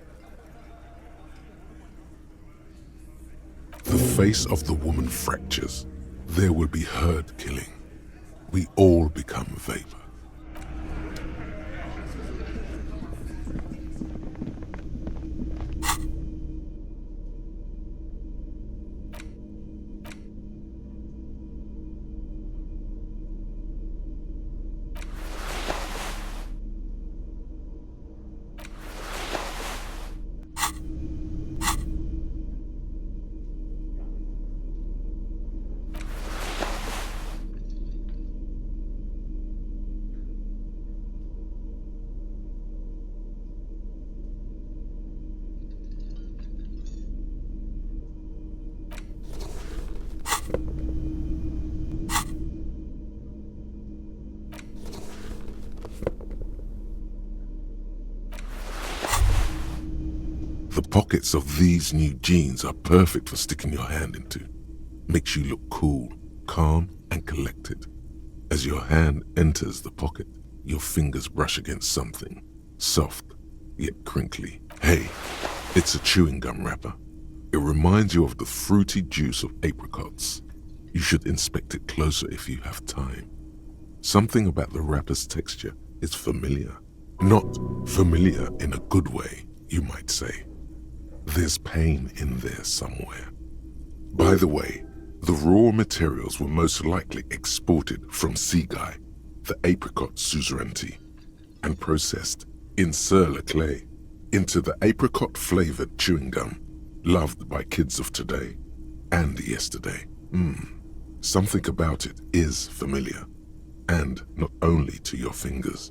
The face of the woman fractures. There will be herd killing. We all become vapor. Pockets of these new jeans are perfect for sticking your hand into. Makes you look cool, calm, and collected. As your hand enters the pocket, your fingers brush against something, soft, yet crinkly. Hey, it's a chewing gum wrapper. It reminds you of the fruity juice of apricots. You should inspect it closer if you have time. Something about the wrapper's texture is familiar. Not familiar in a good way, you might say. There's pain in there somewhere. By the way, the raw materials were most likely exported from Seaguy, the apricot suzerainty, and processed in Sur-le-Clay into the apricot-flavored chewing gum loved by kids of today and yesterday. Something about it is familiar, and not only to your fingers.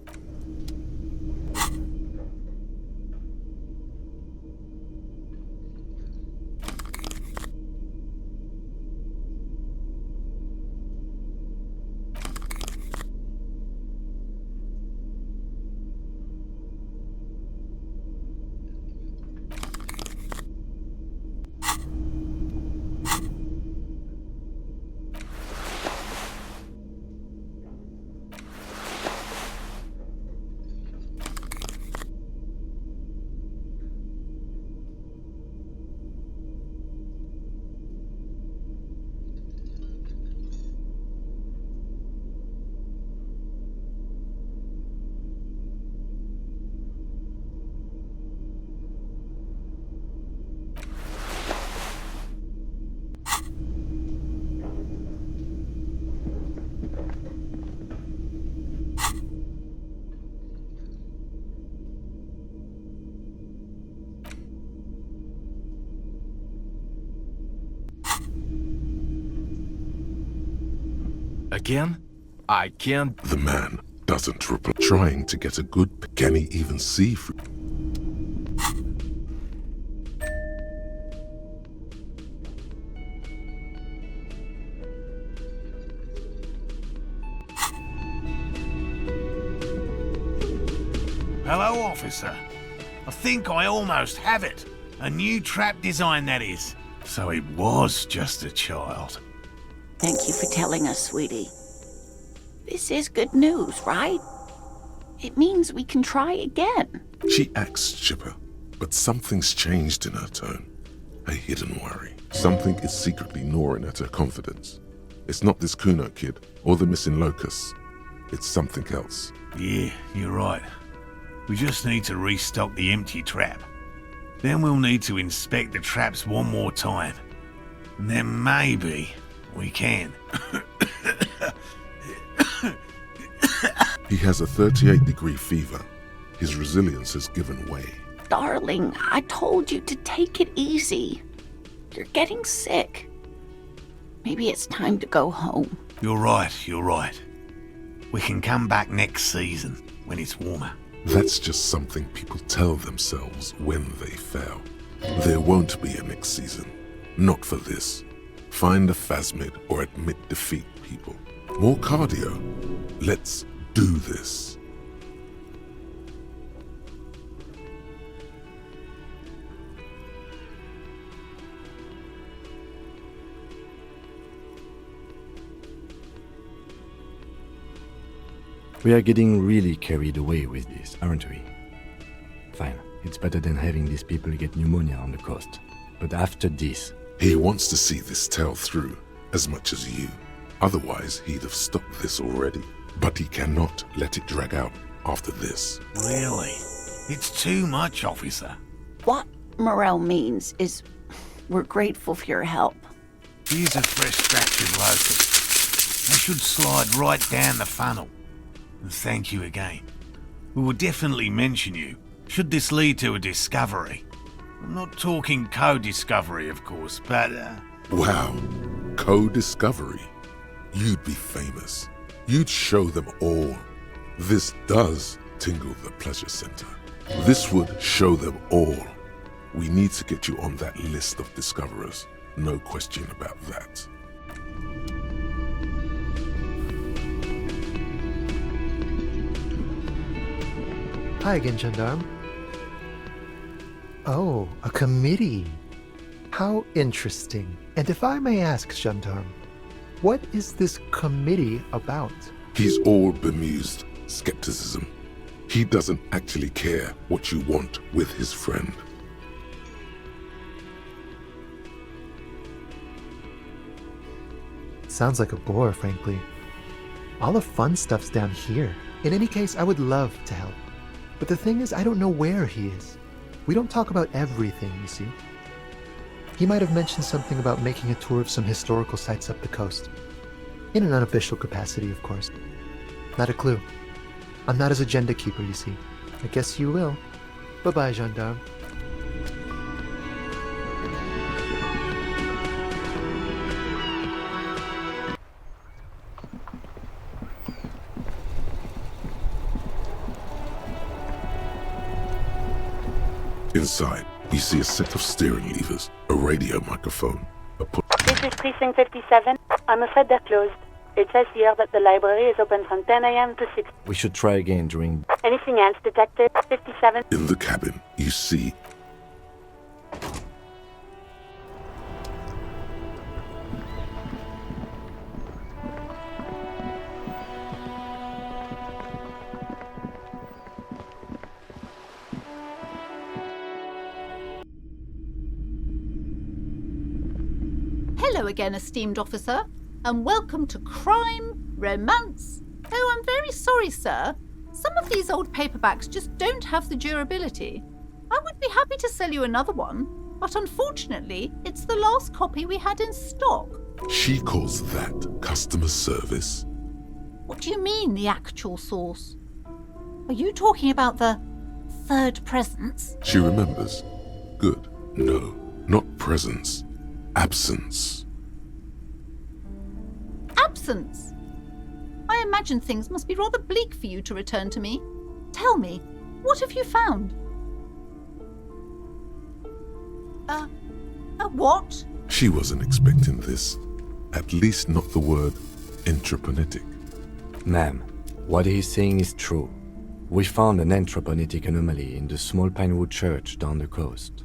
Again? I can't. The man doesn't reply. Trying to get a good can he even see through? Hello, officer. I think I almost have it. A new trap design, that is. So it was just a child. Thank you for telling us, sweetie. This is good news, right? It means we can try again. She acts chipper, but something's changed in her tone. A hidden worry. Something is secretly gnawing at her confidence. It's not this Kuno kid or the missing locust. It's something else. Yeah, you're right. We just need to restock the empty trap. Then we'll need to inspect the traps one more time. And then maybe we can. He has a 38-degree fever. His resilience has given way. Darling, I told you to take it easy. You're getting sick. Maybe it's time to go home. You're right. We can come back next season when it's warmer. That's just something people tell themselves when they fail. There won't be a next season. Not for this. Find a phasmid or admit defeat, people. More cardio. Let's do this. We are getting really carried away with this, aren't we? Fine, it's better than having these people get pneumonia on the coast. But after this... He wants to see this tale through, as much as you. Otherwise, he'd have stopped this already. But he cannot let it drag out after this. Really? It's too much, officer. What Morel means is we're grateful for your help. Here's a fresh scratch of locust. They should slide right down the funnel. And thank you again. We will definitely mention you, should this lead to a discovery. I'm not talking co-discovery, of course, but... Wow. Co-discovery. You'd be famous. You'd show them all. This does tingle the pleasure center. This would show them all. We need to get you on that list of discoverers. No question about that. Hi again, Gendarme. Oh, a committee. How interesting. And if I may ask, Gendarme, what is this committee about? He's all bemused skepticism. He doesn't actually care what you want with his friend. Sounds like a bore, frankly. All the fun stuff's down here. In any case, I would love to help. But the thing is, I don't know where he is. We don't talk about everything, you see. He might have mentioned something about making a tour of some historical sites up the coast. In an unofficial capacity, of course. Not a clue. I'm not his agenda keeper, you see. I guess you will. Bye-bye, Gendarme. Inside, you see a set of steering levers, a radio microphone, This is Precinct 57. I'm afraid they're closed. It says here that the library is open from 10 a.m. to 6. We should try again during... Anything else, Detective? 57. In the cabin, you see Hello again, esteemed officer, and welcome to Crime, Romance. Oh, I'm very sorry, sir. Some of these old paperbacks just don't have the durability. I would be happy to sell you another one, but unfortunately, it's the last copy we had in stock. she calls that customer service. What do you mean, the actual source? Are you talking about the third presence? She remembers. Good. No, not presence. Absence. Absence? I imagine things must be rather bleak for you to return to me. Tell me, what have you found? A what? She wasn't expecting this. At least not the word entrepreneutic. Ma'am, what he's saying is true. We found an entrepreneutic anomaly in the small Pinewood church down the coast.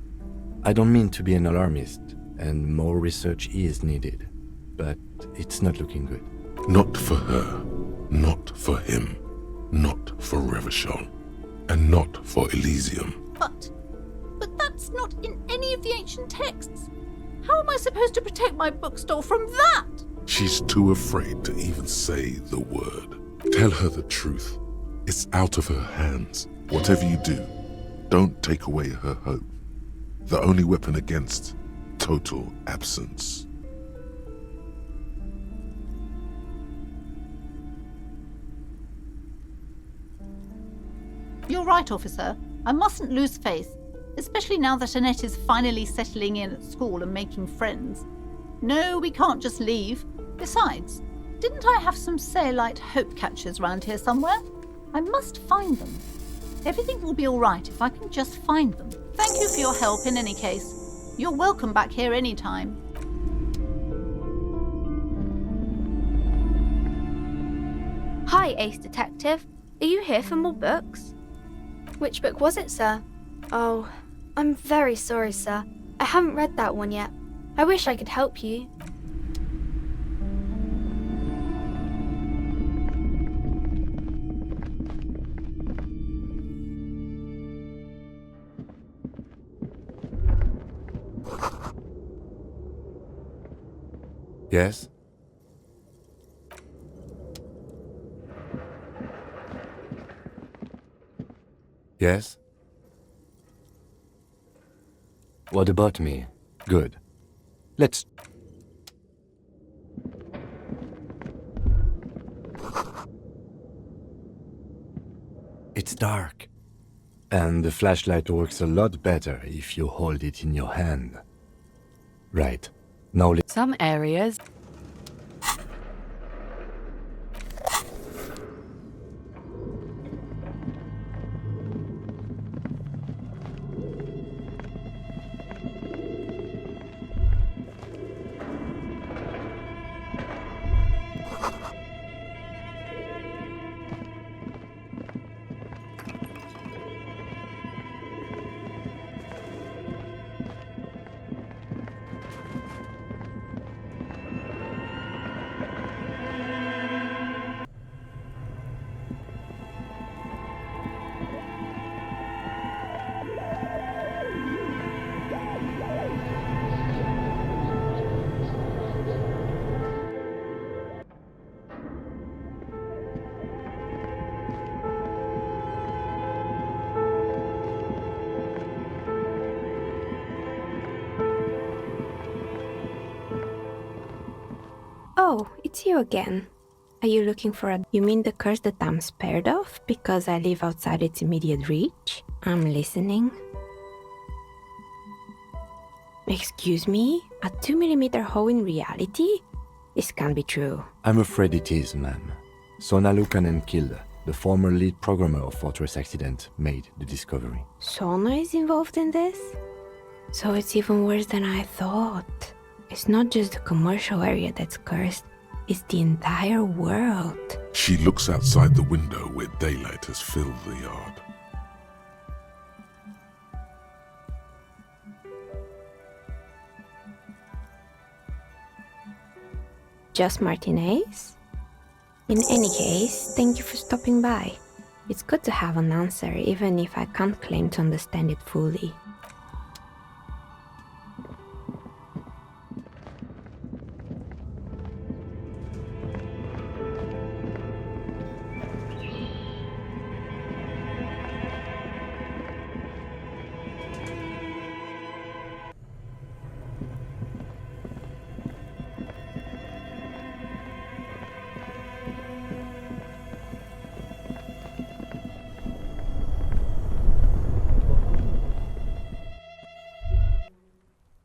I don't mean to be an alarmist, and more research is needed, but it's not looking good. Not for her. Not for him. Not for Revachol. And not for Elysium. But that's not in any of the ancient texts. How am I supposed to protect my bookstore from that? She's too afraid to even say the word. Tell her the truth. It's out of her hands. Whatever you do, don't take away her hope. The only weapon against total absence. You're right, officer. I mustn't lose faith, especially now that Annette is finally settling in at school and making friends. No, we can't just leave. Besides, didn't I have some Sailite hope catchers round here somewhere? I must find them. Everything will be all right if I can just find them. Thank you for your help in any case. You're welcome back here anytime. Hi, Ace Detective. Are you here for more books? Which book was it, sir? Oh, I'm very sorry, sir. I haven't read that one yet. I wish I could help you. Yes? Yes? What about me? Good. Let's... It's dark. And the flashlight works a lot better if you hold it in your hand. Right. Now Some areas... Oh, it's you again. Are you looking for a... You mean the curse that I'm spared of because I live outside its immediate reach? I'm listening. Excuse me? A 2mm hole in reality? This can't be true. I'm afraid it is, ma'am. Sona Lukanen-Kilde, the former lead programmer of Fortress Accident, made the discovery. Sona is involved in this? So it's even worse than I thought. It's not just the commercial area that's cursed, it's the entire world. She looks outside the window where daylight has filled the yard. Just Martinez? In any case, thank you for stopping by. It's good to have an answer, even if I can't claim to understand it fully.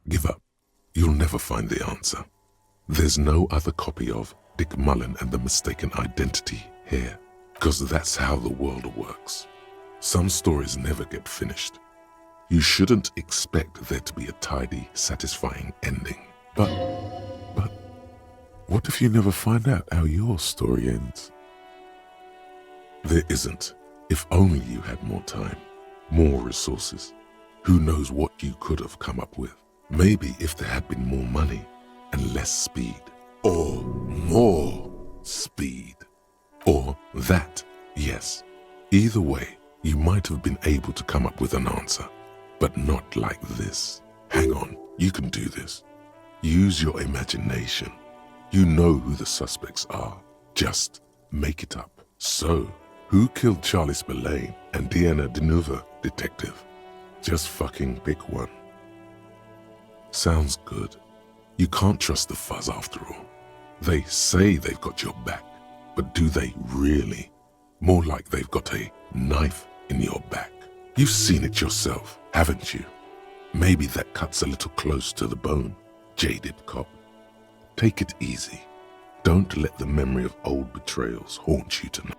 Give up. You'll never find the answer. There's no other copy of Dick Mullen and the Mistaken Identity here, because that's how the world works. Some stories never get finished. You shouldn't expect there to be a tidy, satisfying ending. But, what if you never find out how your story ends? There isn't. If only you had more time, more resources. Who knows what you could have come up with? Maybe if there had been more money and less speed. Or more speed. Or that, yes. Either way, you might have been able to come up with an answer. But not like this. Hang on, you can do this. Use your imagination. You know who the suspects are. Just make it up. So, who killed Charlie Spillane and Deanna Denuva, detective? Just fucking pick one. Sounds good. You can't trust the fuzz after all. They say they've got your back, but do they really? More like they've got a knife in your back. You've seen it yourself, haven't you? Maybe that cuts a little close to the bone, jaded cop. Take it easy. Don't let the memory of old betrayals haunt you tonight.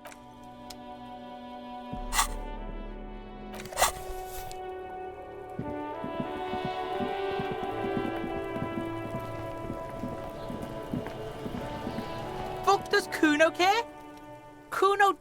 Fuck, does Kuno care? Kuno...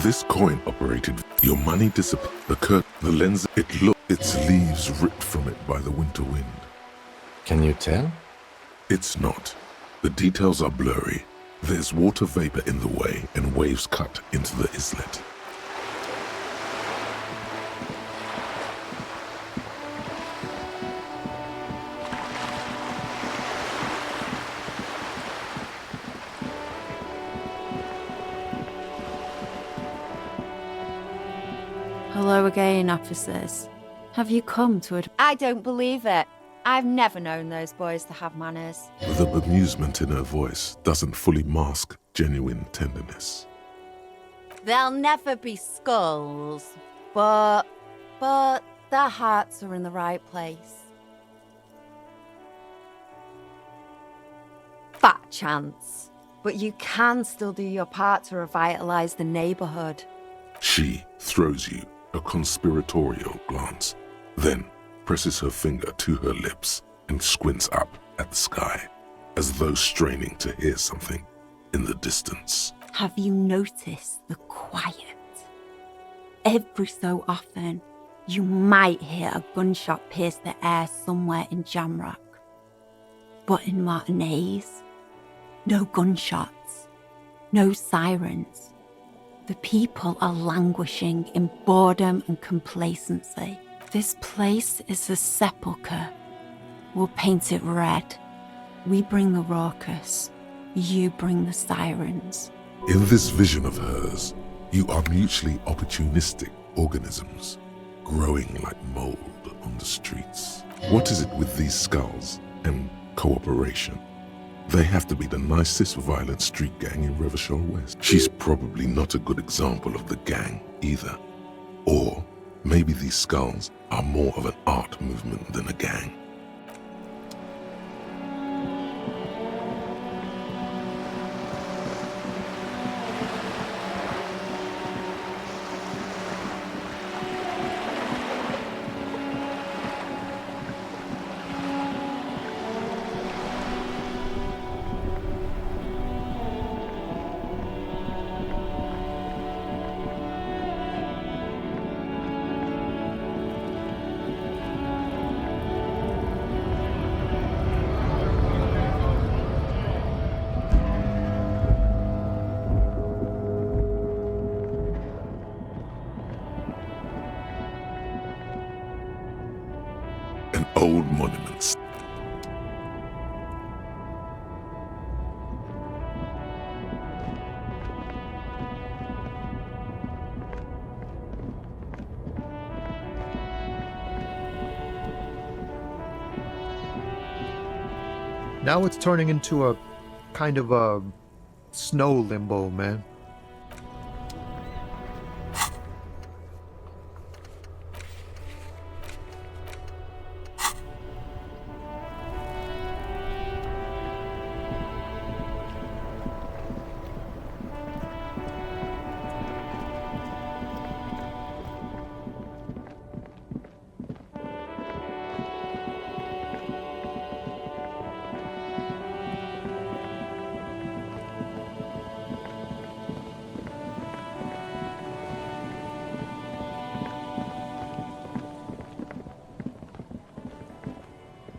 This coin operated. Your money disappeared. The lens, its leaves ripped from it by the winter wind. Can you tell? It's not. The details are blurry. There's water vapor in the way and waves cut into the islet. Hello again, officers. Have you come to I don't believe it. I've never known those boys to have manners. The bemusement in her voice doesn't fully mask genuine tenderness. They'll never be skulls, but their hearts are in the right place. Fat chance. But you can still do your part to revitalize the neighborhood. She throws you a conspiratorial glance, then presses her finger to her lips and squints up at the sky, as though straining to hear something in the distance. Have you noticed the quiet? Every so often, you might hear a gunshot pierce the air somewhere in Jamrock. But in Martinez, no gunshots, no sirens. The people are languishing in boredom and complacency. This place is a sepulchre. We'll paint it red. We bring the raucous. You bring the sirens. In this vision of hers, you are mutually opportunistic organisms, growing like mold on the streets. What is it with these skulls and cooperation? They have to be the nicest violent street gang in Revachol West. She's probably not a good example of the gang either. Or maybe these skulls are more of an art movement than a gang. Old monuments. Now it's turning into a kind of a snow limbo, man.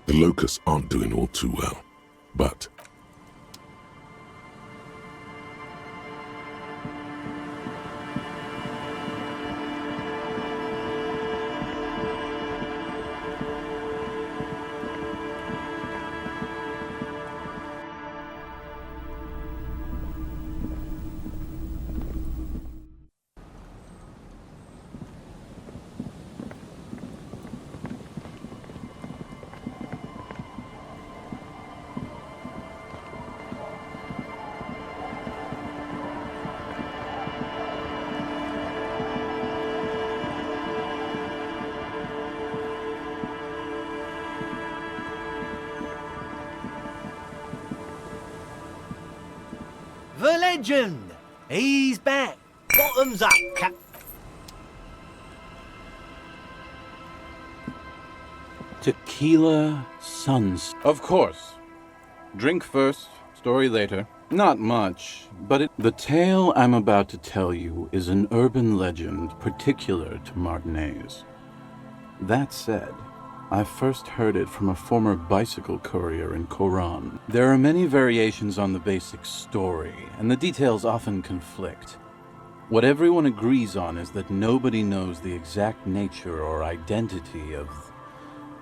The locusts aren't doing all too well, but The legend! He's back! Bottoms up, Cap. Tequila Suns. Of course. Drink first, story later. Not much, but the tale I'm about to tell you is an urban legend particular to Martinez. That said, I first heard it from a former bicycle courier in Coran. There are many variations on the basic story, and the details often conflict. What everyone agrees on is that nobody knows the exact nature or identity of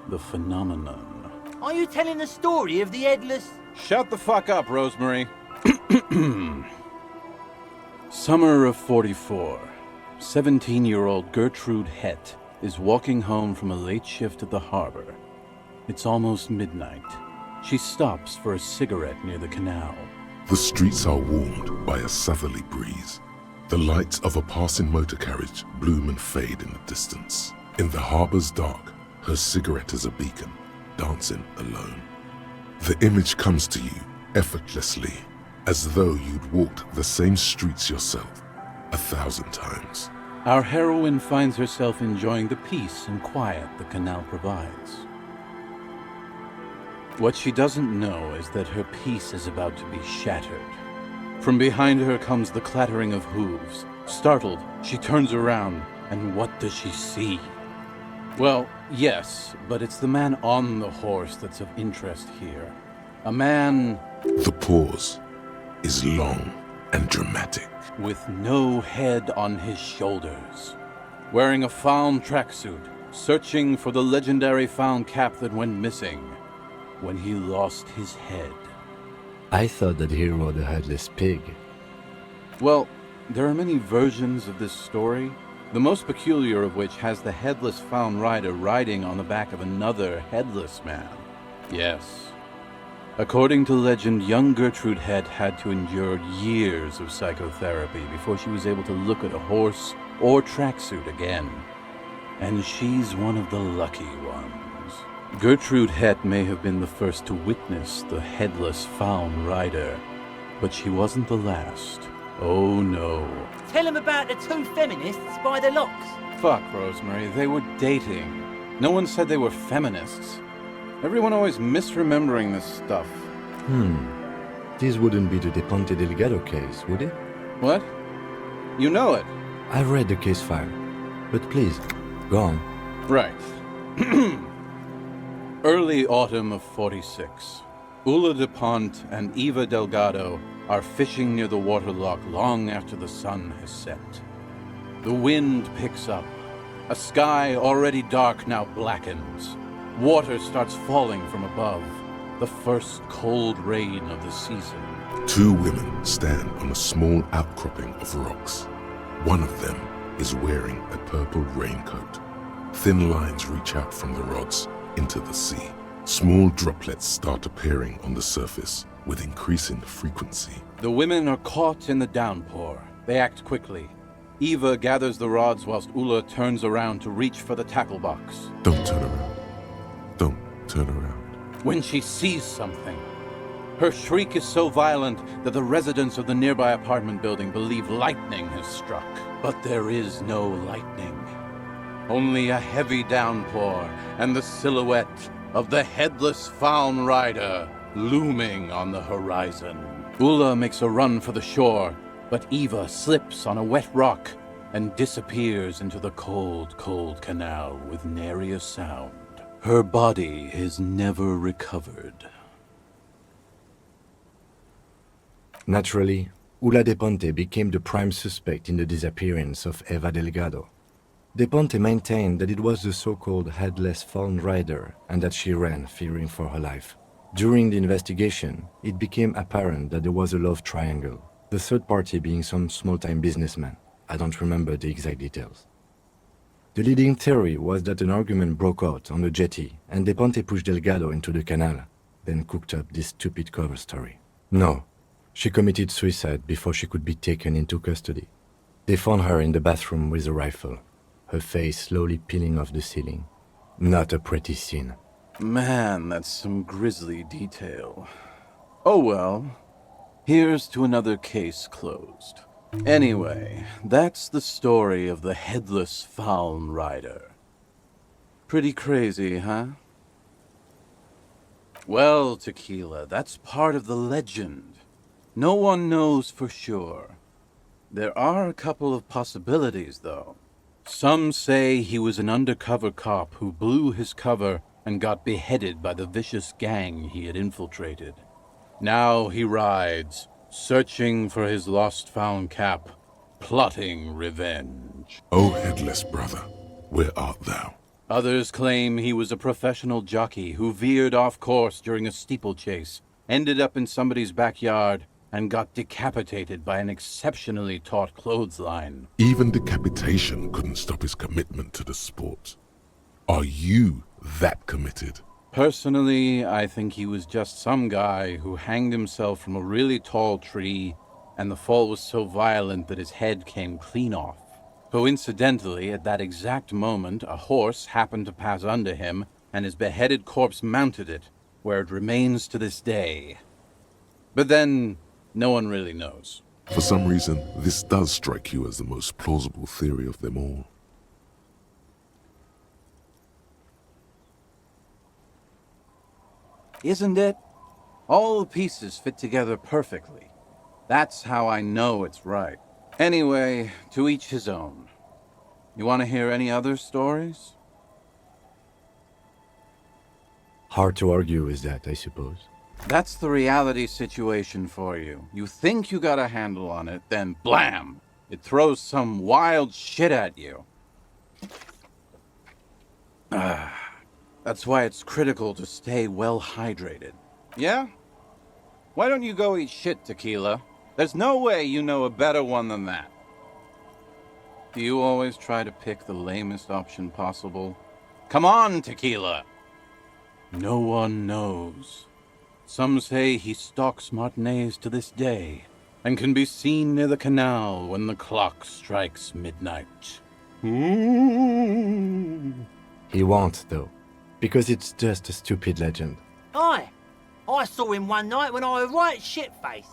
the phenomenon. Are you telling the story of the headless... Shut the fuck up, Rosemary. Summer of 44. 17-year-old Gertrude Hett is walking home from a late shift at the harbor. It's almost midnight. She stops for a cigarette near the canal. the streets are warmed by a southerly breeze. The lights of a passing motor carriage bloom and fade in the distance. In the harbor's dark, her cigarette is a beacon, dancing alone. The image comes to you effortlessly, as though you'd walked the same streets yourself 1,000 times. Our heroine finds herself enjoying the peace and quiet the canal provides. What she doesn't know is that her peace is about to be shattered. From behind her comes the clattering of hooves. Startled, she turns around, and what does she see? Well, yes, but it's the man on the horse that's of interest here. A man... The pause is long and dramatic. With no head on his shoulders. Wearing a fawn tracksuit, searching for the legendary fawn cap that went missing when he lost his head. I thought that he rode a headless pig. Well, there are many versions of this story, the most peculiar of which has the headless fawn rider riding on the back of another headless man. Yes. According to legend, young Gertrude Het had to endure years of psychotherapy before she was able to look at a horse or tracksuit again. And she's one of the lucky ones. Gertrude Het may have been the first to witness the headless fawn rider, but she wasn't the last. Oh no. Tell him about the two feminists by the locks. Fuck, Rosemary, they were dating. No one said they were feminists. Everyone always misremembering this stuff. This wouldn't be the De Ponte Delgado case, would it? What? You know it. I've read the case file. But please, go on. Right. Early autumn of 46. Ula de Ponte and Eva Delgado are fishing near the waterlock long after the sun has set. The wind picks up. A sky already dark now blackens. Water starts falling from above. The first cold rain of the season. Two women stand on a small outcropping of rocks. One of them is wearing a purple raincoat. Thin lines reach out from the rods into the sea. Small droplets start appearing on the surface with increasing frequency. The women are caught in the downpour. They act quickly. Eva gathers the rods whilst Ula turns around to reach for the tackle box. Don't turn around. Don't turn around. When she sees something, her shriek is so violent that the residents of the nearby apartment building believe lightning has struck. But there is no lightning. Only a heavy downpour and the silhouette of the headless fawn rider looming on the horizon. Ula makes a run for the shore, but Eva slips on a wet rock and disappears into the cold, cold canal with nary a sound. Her body is never recovered. Naturally, Ula de Ponte became the prime suspect in the disappearance of Eva Delgado. De Ponte maintained that it was the so-called headless fawn rider and that she ran, fearing for her life. During the investigation, it became apparent that there was a love triangle, the third party being some small-time businessman. I don't remember the exact details. The leading theory was that an argument broke out on the jetty and De Ponte pushed Delgado into the canal, then cooked up this stupid cover story. No, she committed suicide before she could be taken into custody. They found her in the bathroom with a rifle, her face slowly peeling off the ceiling. Not a pretty scene. Man, that's some grisly detail. Oh well, here's to another case closed. Anyway, that's the story of the headless fawn rider. Pretty crazy, huh? Well, Tequila, that's part of the legend. No one knows for sure. There are a couple of possibilities, though. Some say he was an undercover cop who blew his cover and got beheaded by the vicious gang he had infiltrated. Now he rides, searching for his lost found cap, plotting revenge. O headless brother, where art thou? Others claim he was a professional jockey who veered off course during a steeplechase, ended up in somebody's backyard, and got decapitated by an exceptionally taut clothesline. Even decapitation couldn't stop his commitment to the sport. Are you that committed? Personally, I think he was just some guy who hanged himself from a really tall tree, and the fall was so violent that his head came clean off. Coincidentally, at that exact moment, a horse happened to pass under him, and his beheaded corpse mounted it, where it remains to this day. But then, no one really knows. For some reason, this does strike you as the most plausible theory of them all. Isn't it? All the pieces fit together perfectly. That's how I know it's right. Anyway, to each his own. You want to hear any other stories? Hard to argue with that, I suppose. That's the reality situation for you. You think you got a handle on it, then blam! It throws some wild shit at you. That's why it's critical to stay well hydrated. Yeah? Why don't you go eat shit, Tequila? There's no way you know a better one than that. Do you always try to pick the lamest option possible? Come on, Tequila! No one knows. Some say he stalks Martinez to this day, and can be seen near the canal when the clock strikes midnight. He won't, though, because it's just a stupid legend. Aye. I saw him one night when I was right shit-faced.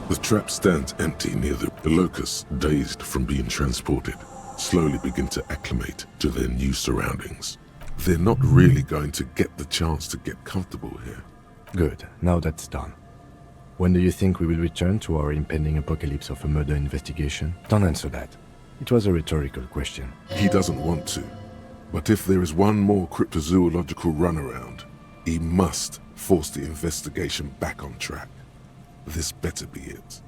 The trap stands empty near the locusts, dazed from being transported, slowly begin to acclimate to their new surroundings. They're not really going to get the chance to get comfortable here. Good, now that's done. When do you think we will return to our impending apocalypse of a murder investigation? Don't answer that. It was a rhetorical question. He doesn't want to, but if there is one more cryptozoological runaround, he must force the investigation back on track. This better be it.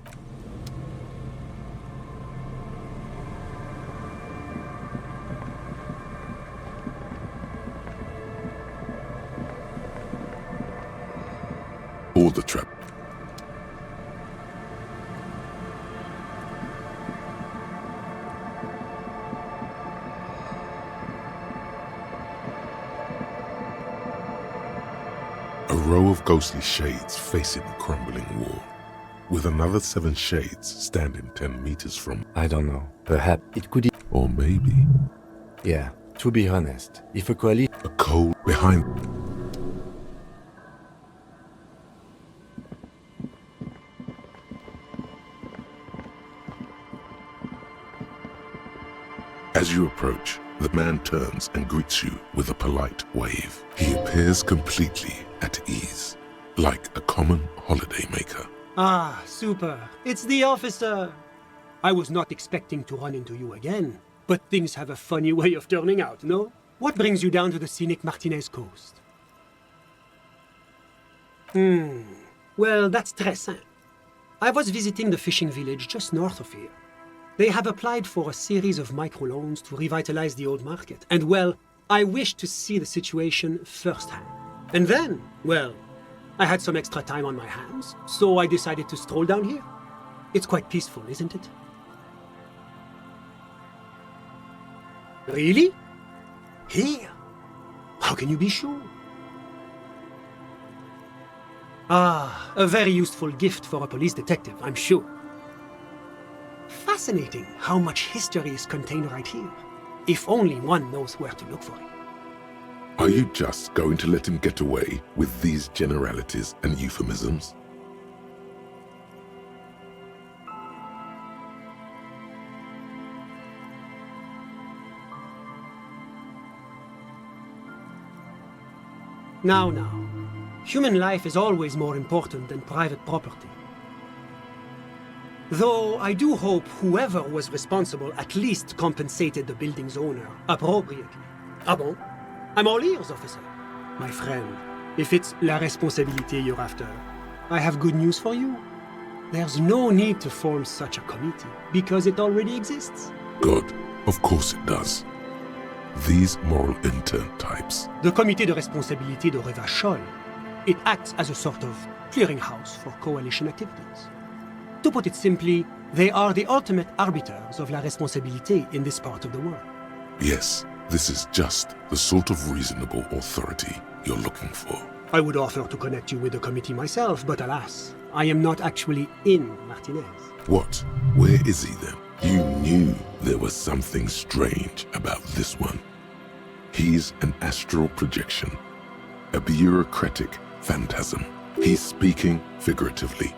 Or the trap. A row of ghostly shades facing a crumbling wall, with another 7 shades standing 10 meters from... I don't know. Perhaps it could... Or maybe... Yeah, to be honest, if a coalition... A cold behind... As you approach, the man turns and greets you with a polite wave. He appears completely at ease, like a common holidaymaker. Ah, super. It's the officer. I was not expecting to run into you again, but things have a funny way of turning out, no? What brings you down to the scenic Martinez coast? Well, that's très simple. I was visiting the fishing village just north of here. They have applied for a series of microloans to revitalize the old market. And well, I wished to see the situation firsthand. And then, well, I had some extra time on my hands, so I decided to stroll down here. It's quite peaceful, isn't it? Really? Here? How can you be sure? Ah, a very useful gift for a police detective, I'm sure. Fascinating how much history is contained right here, if only one knows where to look for it. Are you just going to let him get away with these generalities and euphemisms? Now. Human life is always more important than private property. Though I do hope whoever was responsible at least compensated the building's owner appropriately. Ah bon? I'm all ears, officer. My friend, if it's la responsabilité you're after, I have good news for you. There's no need to form such a committee, because it already exists. God, of course it does. These moral intern types. The Comité de Responsabilité de Revachol. It acts as a sort of clearinghouse for coalition activities. To put it simply, they are the ultimate arbiters of la responsabilité in this part of the world. Yes, this is just the sort of reasonable authority you're looking for. I would offer to connect you with the committee myself, but alas, I am not actually in Martinez. What? Where is he then? You knew there was something strange about this one. He's an astral projection, a bureaucratic phantasm. He's speaking figuratively.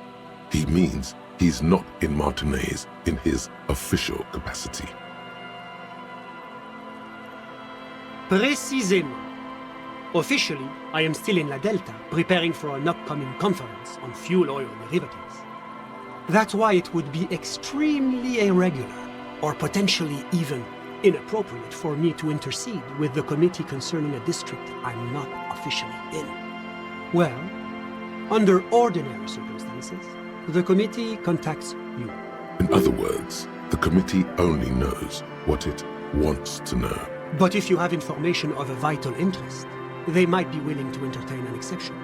He means he's not in Martinez in his official capacity. Précisément. Officially, I am still in La Delta, preparing for an upcoming conference on fuel oil derivatives. That's why it would be extremely irregular, or potentially even inappropriate for me to intercede with the committee concerning a district I'm not officially in. Well, under ordinary circumstances, the committee contacts you. In other words, the committee only knows what it wants to know. But if you have information of a vital interest, they might be willing to entertain an exception.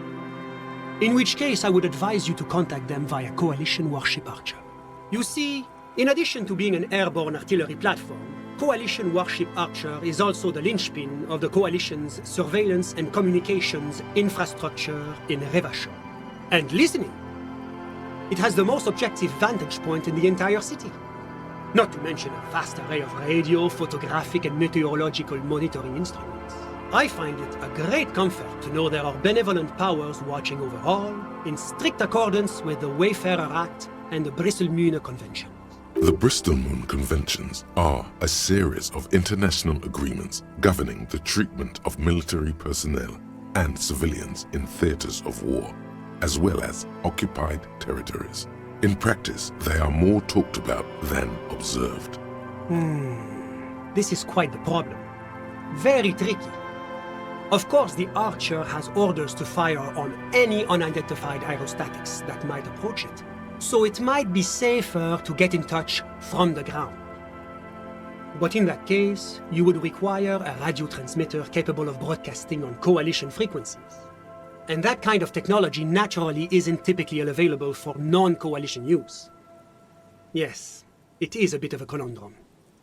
In which case, I would advise you to contact them via Coalition Warship Archer. You see, in addition to being an airborne artillery platform, Coalition Warship Archer is also the linchpin of the Coalition's surveillance and communications infrastructure in Revachol. And listening, it has the most objective vantage point in the entire city. Not to mention a vast array of radio, photographic, and meteorological monitoring instruments. I find it a great comfort to know there are benevolent powers watching over all, in strict accordance with the Wayfarer Act and the Bristol-Mune Convention. The Bristol-Mune Conventions are a series of international agreements governing the treatment of military personnel and civilians in theaters of war, as well as occupied territories. In practice, they are more talked about than observed. This is quite the problem. Very tricky. Of course, the Archer has orders to fire on any unidentified aerostatics that might approach it, so it might be safer to get in touch from the ground. But in that case, you would require a radio transmitter capable of broadcasting on coalition frequencies. And that kind of technology naturally isn't typically available for non-coalition use. Yes, it is a bit of a conundrum.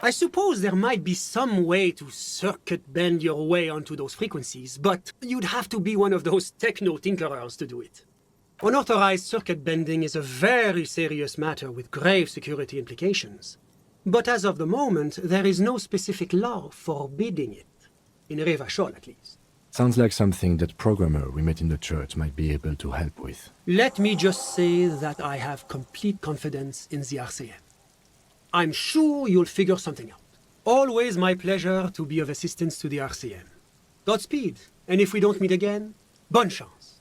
I suppose there might be some way to circuit bend your way onto those frequencies, but you'd have to be one of those techno-tinkerers to do it. Unauthorized circuit bending is a very serious matter with grave security implications. But as of the moment, there is no specific law forbidding it. In Revachol, at least. Sounds like something that programmer we met in the church might be able to help with. Let me just say that I have complete confidence in the RCM. I'm sure you'll figure something out. Always my pleasure to be of assistance to the RCM. Godspeed, and if we don't meet again, bonne chance.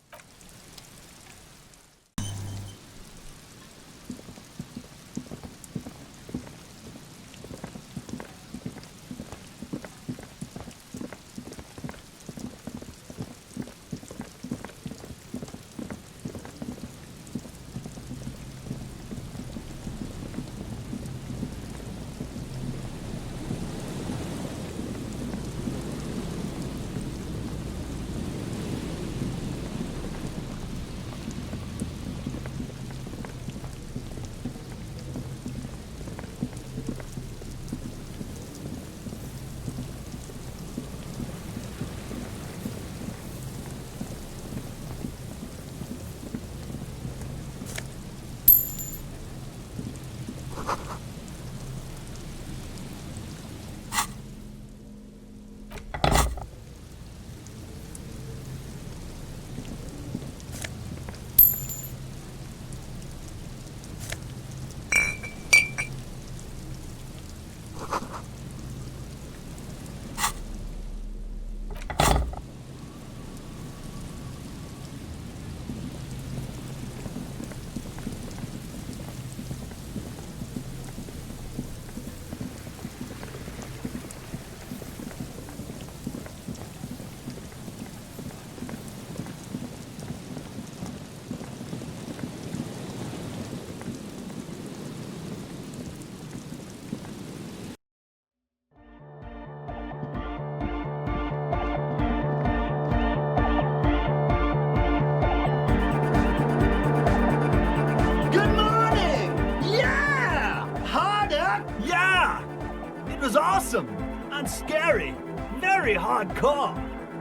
Awesome and scary. Very hardcore.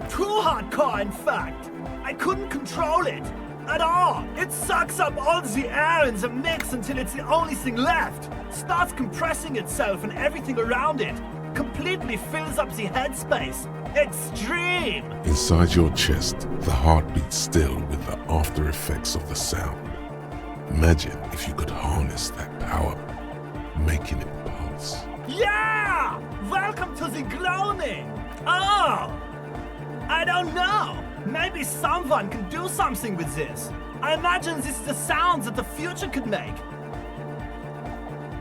Too hardcore, in fact. I couldn't control it at all. It sucks up all the air in the mix until it's the only thing left. Starts compressing itself and everything around it. completely fills up the headspace. Extreme! Inside your chest, the heart beats still with the after effects of the sound. Imagine if you could harness that power, making it pulse. Yeah! Welcome to the gloaming! Oh! I don't know. Maybe someone can do something with this. I imagine this is the sounds that the future could make.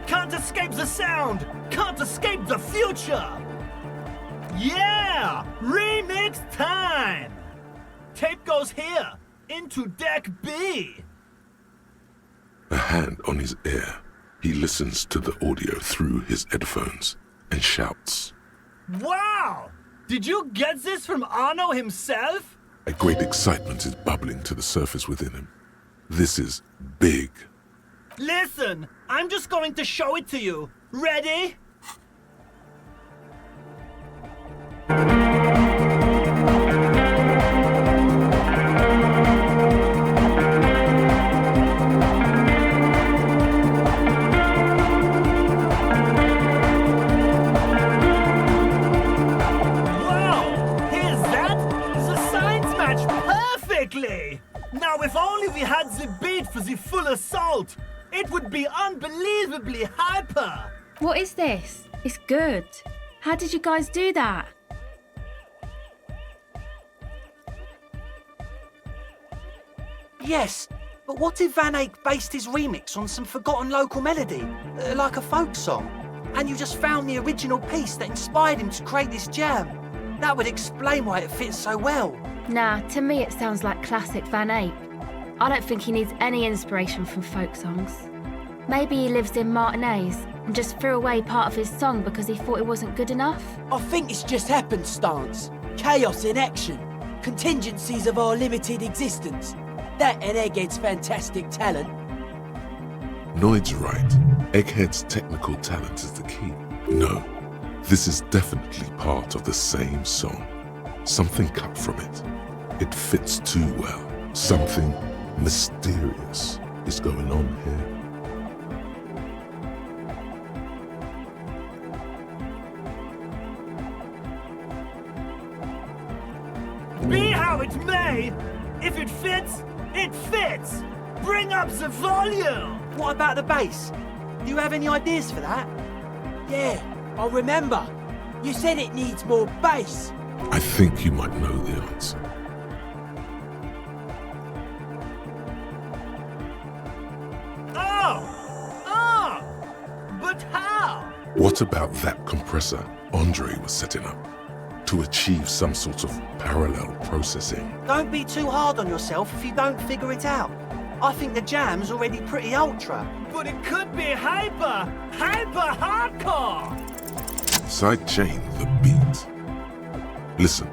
Can't escape the sound! Can't escape the future! Yeah! Remix time! Tape goes here, into deck B. A hand on his ear, he listens to the audio through his headphones and shouts. Wow! Did you get this from Arno himself? A great excitement is bubbling to the surface within him. This is big. Listen, I'm just going to show it to you. Ready? Now if only we had the beat for the full assault, it would be unbelievably hyper. What is this? It's good. How did you guys do that? Yes, but what if Van Eyck based his remix on some forgotten local melody, like a folk song, and you just found the original piece that inspired him to create this jam? That would explain why it fits so well. Nah, to me it sounds like classic Van Eyck. I don't think he needs any inspiration from folk songs. Maybe he lives in Martinez and just threw away part of his song because he thought it wasn't good enough. I think it's just happenstance. Chaos in action. Contingencies of our limited existence. That and Egghead's fantastic talent. Noid's right. Egghead's technical talent is the key. No, this is definitely part of the same song. Something cut from it. It fits too well. Something mysterious is going on here. Be how it may, if it fits, it fits. Bring up the volume. What about the bass? Do you have any ideas for that? Yeah, I remember. You said it needs more bass. I think you might know the answer. But how? What about that compressor Andre was setting up to achieve some sort of parallel processing? Don't be too hard on yourself if you don't figure it out. I think the jam's already pretty ultra. But it could be hyper hardcore. Sidechain the beat. Listen,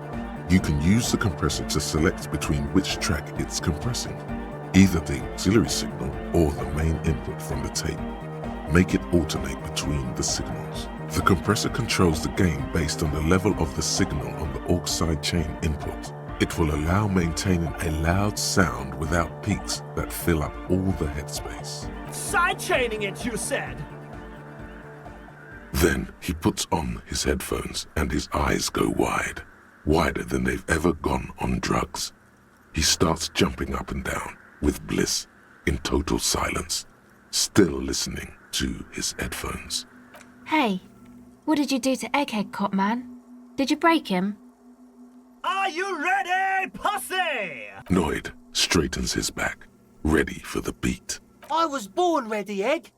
you can use the compressor to select between which track it's compressing, either the auxiliary signal or the main input from the tape. Make it alternate between the signals. The compressor controls the gain based on the level of the signal on the aux sidechain input. It will allow maintaining a loud sound without peaks that fill up all the headspace. Sidechaining it, you said? Then he puts on his headphones and his eyes go wide, wider than they've ever gone on drugs. He starts jumping up and down with bliss in total silence, still listening to his headphones. Hey, what did you do to Egghead, Cop Man? Did you break him? Are you ready, pussy? Noid straightens his back, ready for the beat. I was born ready, Egg.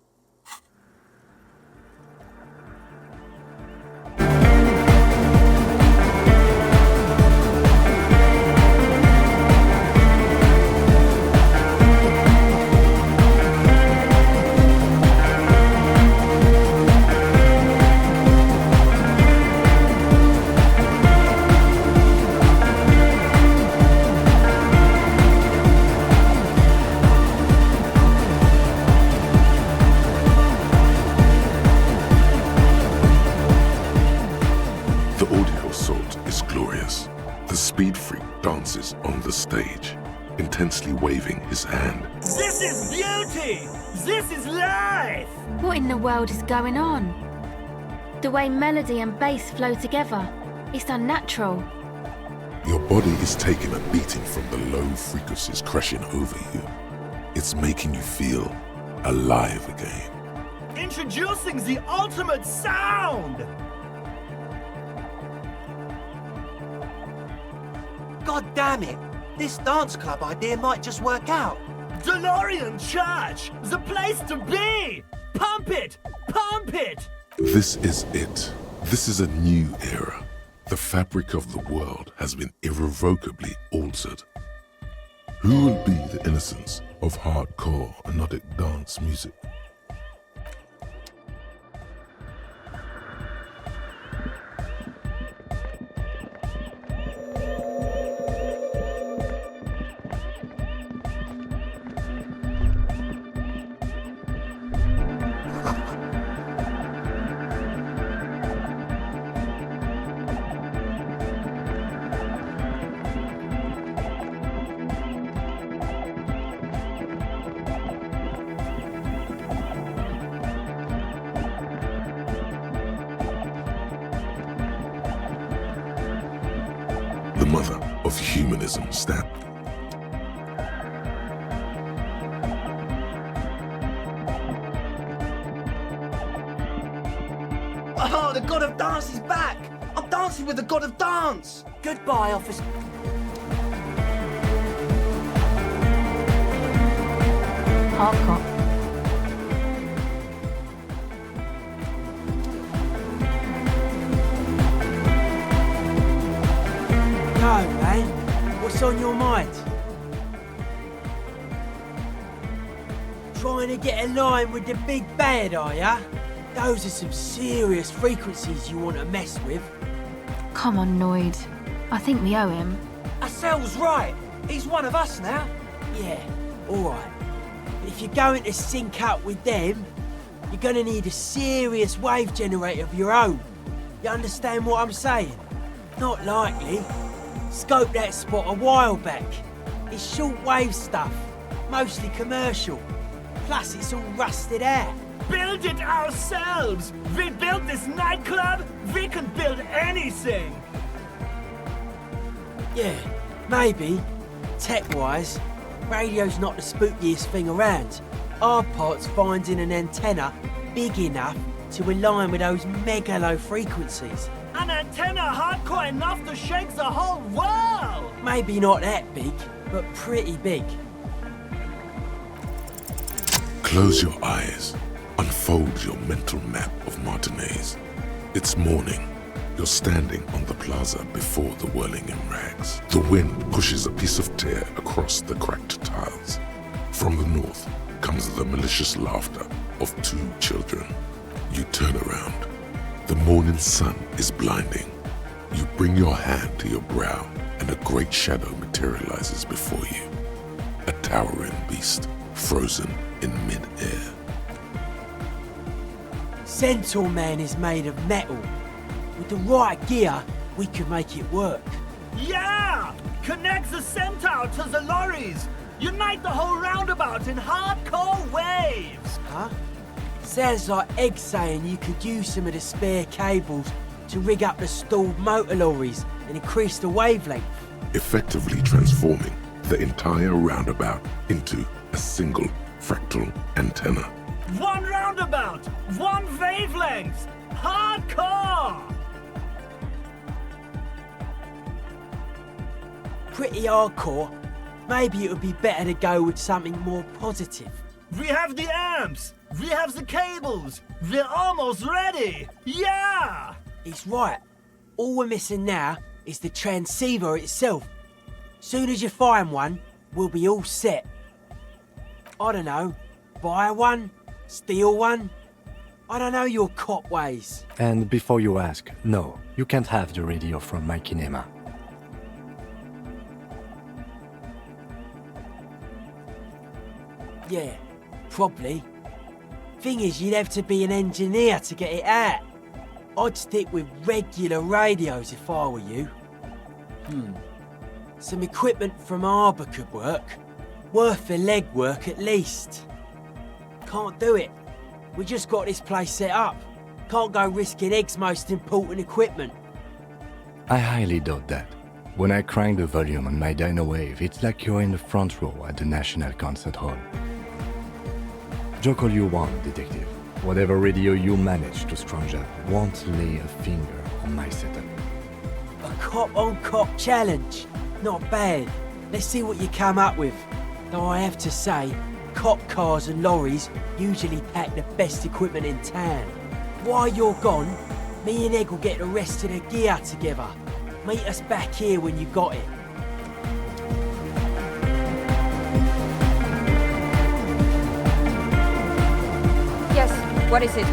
Speed Freak dances on the stage, intensely waving his hand. This is beauty! This is life! What in the world is going on? The way melody and bass flow together. It's unnatural. Your body is taking a beating from the low frequencies crashing over you. It's making you feel alive again. Introducing the ultimate sound! God damn it! This dance club idea might just work out. DeLorean Church! The place to be! Pump it! Pump it! This is it. This is a new era. The fabric of the world has been irrevocably altered. Who will be the innocence of hardcore anodic dance music? The mother of humanism stamped. Oh, the god of dance is back! I'm dancing with the god of dance! Goodbye, officer. Hardcore. Go, man. What's on your mind? Trying to get in line with the big bad, are ya? Those are some serious frequencies you want to mess with. Come on, Noid. I think we owe him. Asel's right. He's one of us now. Yeah, alright. But if you're going to sync up with them, you're going to need a serious wave generator of your own. You understand what I'm saying? Not likely. Scoped that spot a while back. It's short-wave stuff, mostly commercial. Plus, it's all rusted out. Build it ourselves! We built this nightclub, we can build anything! Yeah, maybe. Tech-wise, radio's not the spookiest thing around. Our part's finding an antenna big enough to align with those mega low frequencies. An antenna hardcore enough to shake the whole world! Maybe not that big, but pretty big. Close your eyes. Unfold your mental map of Martinez. It's morning. You're standing on the plaza before the whirling in rags. The wind pushes a piece of tear across the cracked tiles. From the north comes the malicious laughter of two children. You turn around. The morning sun is blinding. You bring your hand to your brow and a great shadow materializes before you. A towering beast, frozen in mid-air. Centaur Man is made of metal. With the right gear, we could make it work. Yeah! Connect the Centaur to the lorries! Unite the whole roundabout in hardcore waves! Huh? Sounds like Egg saying you could use some of the spare cables to rig up the stalled motor lorries and increase the wavelength. Effectively transforming the entire roundabout into a single fractal antenna. One roundabout! One wavelength! Hardcore! Pretty hardcore. Maybe it would be better to go with something more positive. We have the amps! We have the cables! We're almost ready! Yeah! He's right. All we're missing now is the transceiver itself. Soon as you find one, we'll be all set. I don't know, buy one? Steal one? I don't know your cop ways. And before you ask, no, you can't have the radio from my kinema. Yeah, probably. Thing is, you'd have to be an engineer to get it out. I'd stick with regular radios if I were you. Some equipment from Harbour could work. Worth the legwork at least. Can't do it. We just got this place set up. Can't go risking Egg's most important equipment. I highly doubt that. When I crank the volume on my Dynawave, it's like you're in the front row at the National Concert Hall. Joke all you want, detective. Whatever radio you manage to scrounge up won't lay a finger on my setup. A cop-on-cop challenge. Not bad. Let's see what you come up with. Though I have to say, cop cars and lorries usually pack the best equipment in town. While you're gone, me and Egg will get the rest of the gear together. Meet us back here when you got it. Yes, what is it?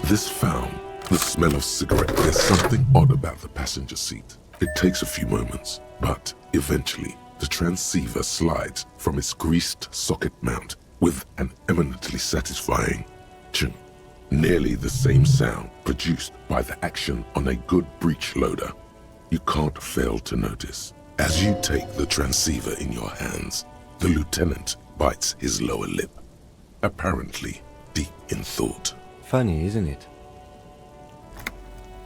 This found the smell of cigarette. There's something odd about the passenger seat. It takes a few moments, but eventually the transceiver slides from its greased socket mount with an eminently satisfying ching. Nearly the same sound produced by the action on a good breech loader. You can't fail to notice. As you take the transceiver in your hands, the lieutenant bites his lower lip, apparently deep in thought. Funny, isn't it?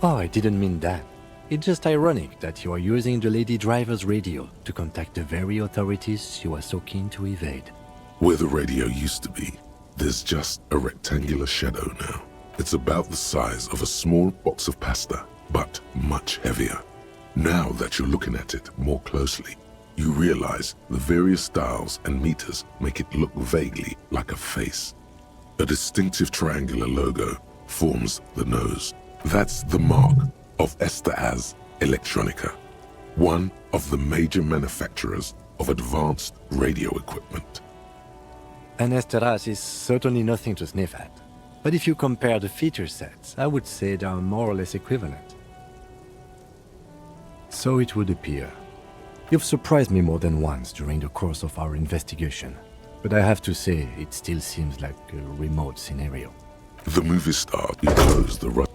Oh, I didn't mean that. It's just ironic that you are using the lady driver's radio to contact the very authorities you are so keen to evade. Where the radio used to be, there's just a rectangular shadow now. It's about the size of a small box of pasta, but much heavier. Now that you're looking at it more closely, you realize the various dials and meters make it look vaguely like a face. A distinctive triangular logo forms the nose. That's the mark of Esteaz Electronica, one of the major manufacturers of advanced radio equipment. And Esteraz is certainly nothing to sniff at. But if you compare the feature sets, I would say they are more or less equivalent. So it would appear. You've surprised me more than once during the course of our investigation. But I have to say, it still seems like a remote scenario. The movie star who closed the rut.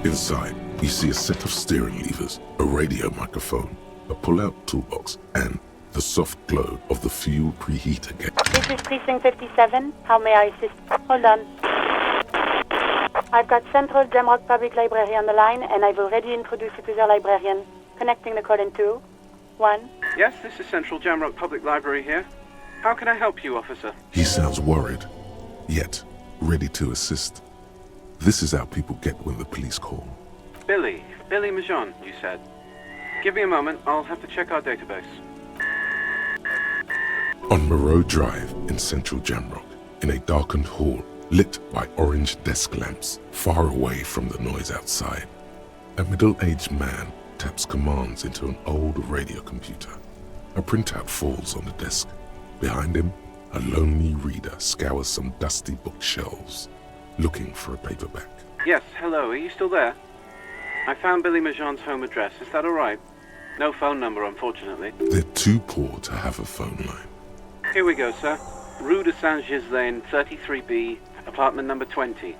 Inside, you see a set of steering levers, a radio microphone, a pull-out toolbox, and the soft glow of the fuel preheater gate. This is Precinct 57. How may I assist? Hold on. I've got Central Jamrock Public Library on the line, and I've already introduced you to their librarian. Connecting the call in 2, 1. Yes, this is Central Jamrock Public Library here. How can I help you, officer? He sounds worried, yet ready to assist. This is how people get when the police call. Billy Majon, you said. Give me a moment, I'll have to check our database. On Moreau Drive in central Jamrock, in a darkened hall, lit by orange desk lamps far away from the noise outside. A middle-aged man taps commands into an old radio computer. A printout falls on the desk. Behind him, a lonely reader scours some dusty bookshelves, looking for a paperback. Yes, hello, are you still there? I found Billy Majon's home address, is that alright? No phone number, unfortunately. They're too poor to have a phone line. Here we go, sir. Rue de Saint-Ghislain, 33B, apartment number 20.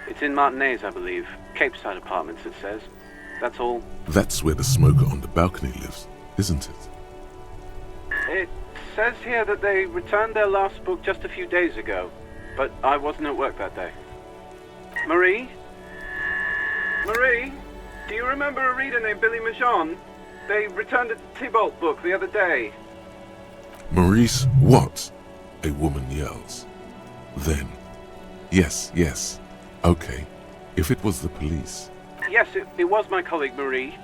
It's in Martinez, I believe. Capeside Apartments, it says. That's all. That's where the smoker on the balcony lives, isn't it? It says here that they returned their last book just a few days ago, but I wasn't at work that day. Marie? Marie? Do you remember a reader named Billy Majon? They returned a Tybalt book the other day. Maurice, what? A woman yells. Then, yes, okay, if it was the police. Yes, it was my colleague Marie.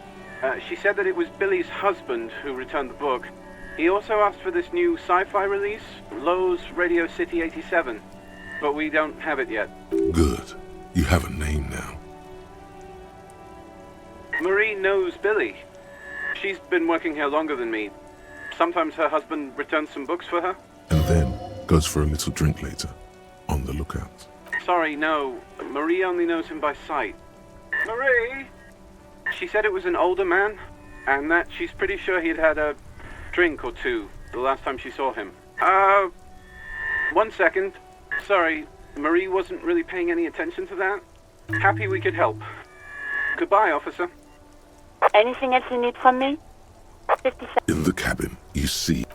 She said that it was Billy's husband who returned the book. He also asked for this new sci-fi release, Lowe's Radio City 87, but we don't have it yet. Good. You have a name now. Marie knows Billy. She's been working here longer than me. Sometimes her husband returns some books for her. And then goes for a little drink later, on the lookout. Sorry, no. Marie only knows him by sight. Marie! She said it was an older man, and that she's pretty sure he'd had a drink or two the last time she saw him. 1 second. Sorry, Marie wasn't really paying any attention to that. Happy we could help. Goodbye, officer. Anything else you need from me? 57. In the cabin, you see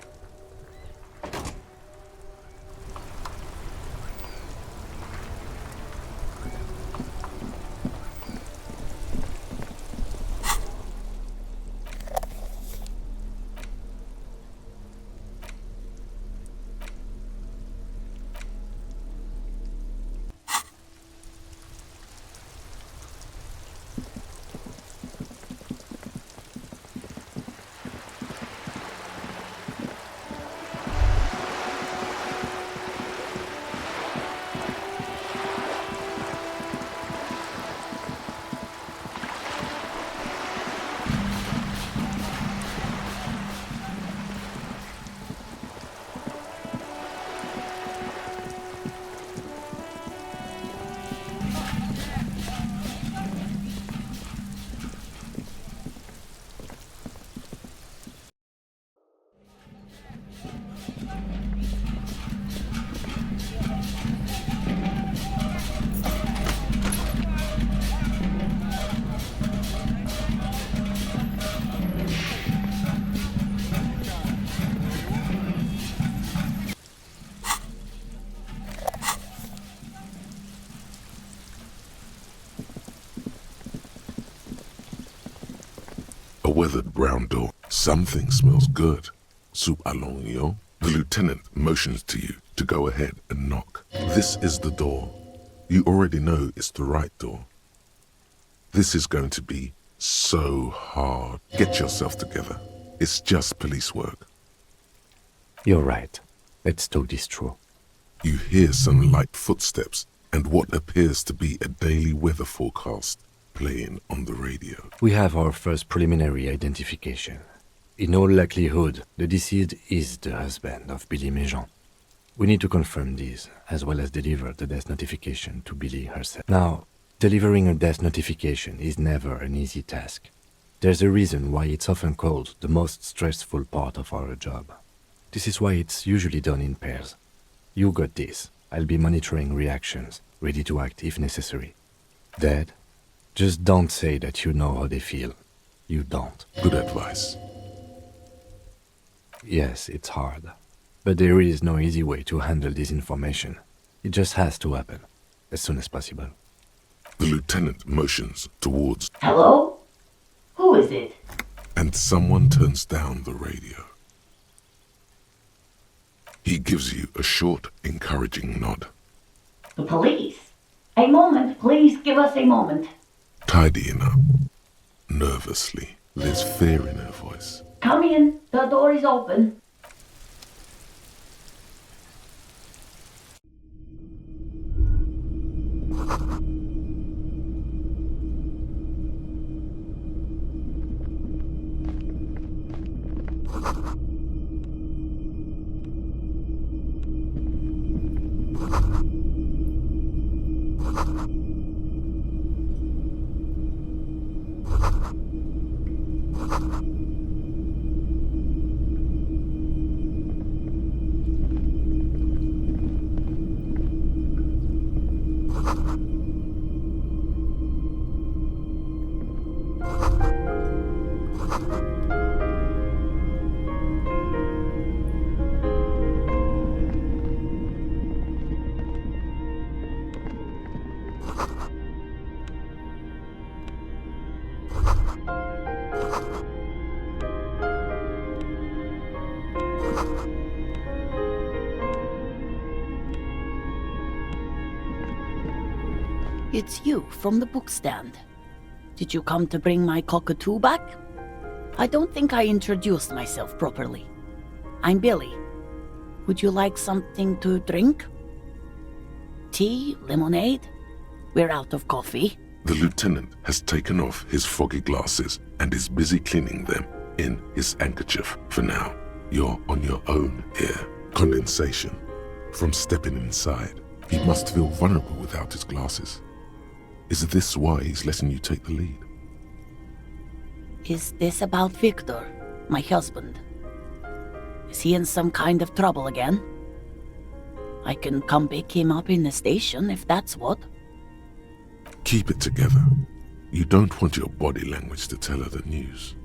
a weathered brown door. Something smells good. Soup à l'oignon. The lieutenant motions to you to go ahead and knock. This is the door. You already know it's the right door. This is going to be so hard. Get yourself together. It's just police work. You're right. Let's talk this through. You hear some light footsteps and what appears to be a daily weather forecast playing on the radio. We have our first preliminary identification. In all likelihood, the deceased is the husband of Billy Majon. We need to confirm this, as well as deliver the death notification to Billy herself. Now, delivering a death notification is never an easy task. There's a reason why it's often called the most stressful part of our job. This is why it's usually done in pairs. You got this. I'll be monitoring reactions, ready to act if necessary. Dead? Just don't say that you know how they feel. You don't. Good advice. Yes, it's hard. But there is no easy way to handle this information. It just has to happen, as soon as possible. The lieutenant motions towards... Hello? Who is it? And someone turns down the radio. He gives you a short, encouraging nod. The police. A moment, please give us a moment. Tidying up. Nervously, there's fear in her voice. Come in, the door is open. It's you from the bookstand. Did you come to bring my cockatoo back? I don't think I introduced myself properly. I'm Billy. Would you like something to drink? Tea? Lemonade? We're out of coffee. The lieutenant has taken off his foggy glasses and is busy cleaning them in his handkerchief for now. You're on your own here. Condensation. From stepping inside. He must feel vulnerable without his glasses. Is this why he's letting you take the lead? Is this about Victor, my husband? Is he in some kind of trouble again? I can come pick him up in the station if that's what. Keep it together. You don't want your body language to tell her the news.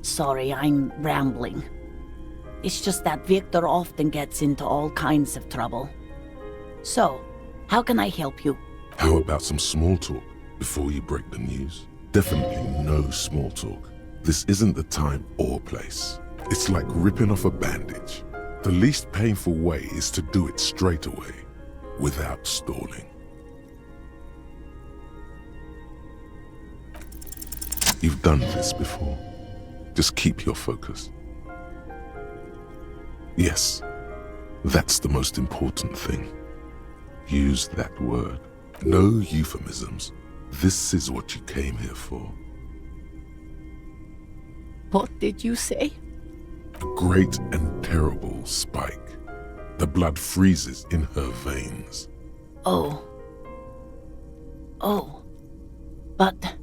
Sorry, I'm rambling. It's just that Victor often gets into all kinds of trouble. So, how can I help you? How about some small talk before you break the news? Definitely no small talk. This isn't the time or place. It's like ripping off a bandage. The least painful way is to do it straight away, without stalling. You've done this before. Just keep your focus. Yes, that's the most important thing. Use that word. No euphemisms. This is what you came here for. What did you say? A great and terrible spike. The blood freezes in her veins. Oh. But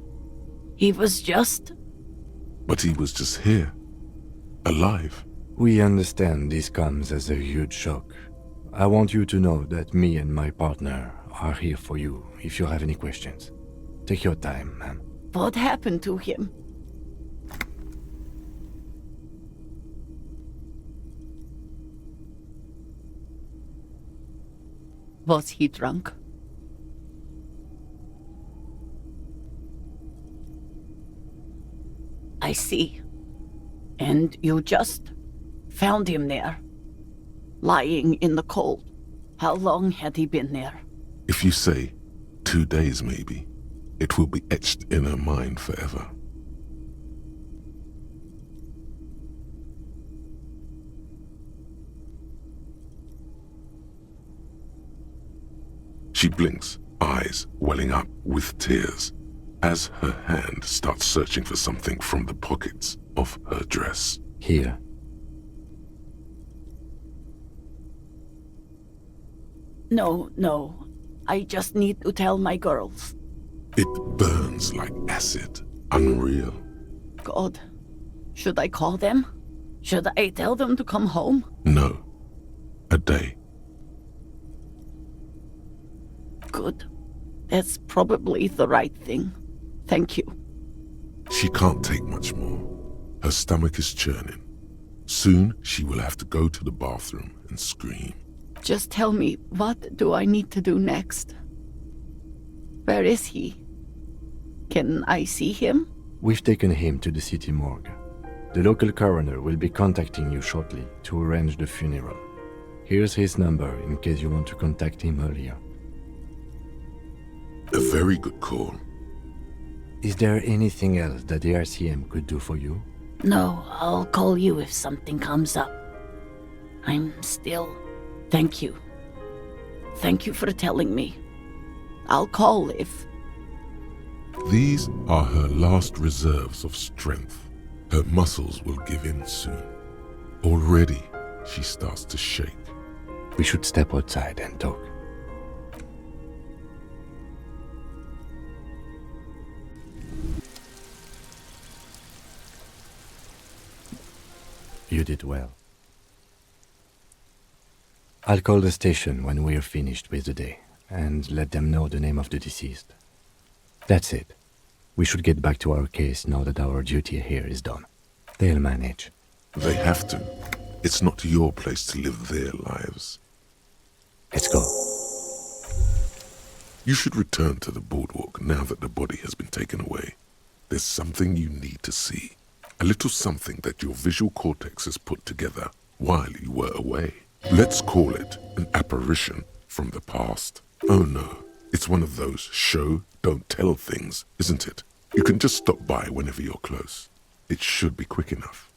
he was just... But he was just here. Alive. We understand this comes as a huge shock. I want you to know that me and my partner are here for you if you have any questions. Take your time, ma'am. What happened to him? Was he drunk? I see. And you just found him there, lying in the cold. How long had he been there? If you say 2 days maybe, it will be etched in her mind forever. She blinks, eyes welling up with tears, as her hand starts searching for something from the pockets of her dress. Here. No. I just need to tell my girls. It burns like acid. Unreal. God. Should I call them? Should I tell them to come home? No. A day. Good. That's probably the right thing. Thank you. She can't take much more. Her stomach is churning. Soon she will have to go to the bathroom and scream. Just tell me, what do I need to do next? Where is he? Can I see him? We've taken him to the city morgue. The local coroner will be contacting you shortly to arrange the funeral. Here's his number in case you want to contact him earlier. A very good call. Is there anything else that the RCM could do for you? No, I'll call you if something comes up. I'm still... Thank you. Thank you for telling me. I'll call if... These are her last reserves of strength. Her muscles will give in soon. Already, she starts to shake. We should step outside and talk. You did well. I'll call the station when we're finished with the day, and let them know the name of the deceased. That's it. We should get back to our case now that our duty here is done. They'll manage. They have to. It's not your place to live their lives. Let's go. You should return to the boardwalk now that the body has been taken away. There's something you need to see. A little something that your visual cortex has put together while you were away. Let's call it an apparition from the past. Oh no, it's one of those show, don't tell things, isn't it? You can just stop by whenever you're close. It should be quick enough.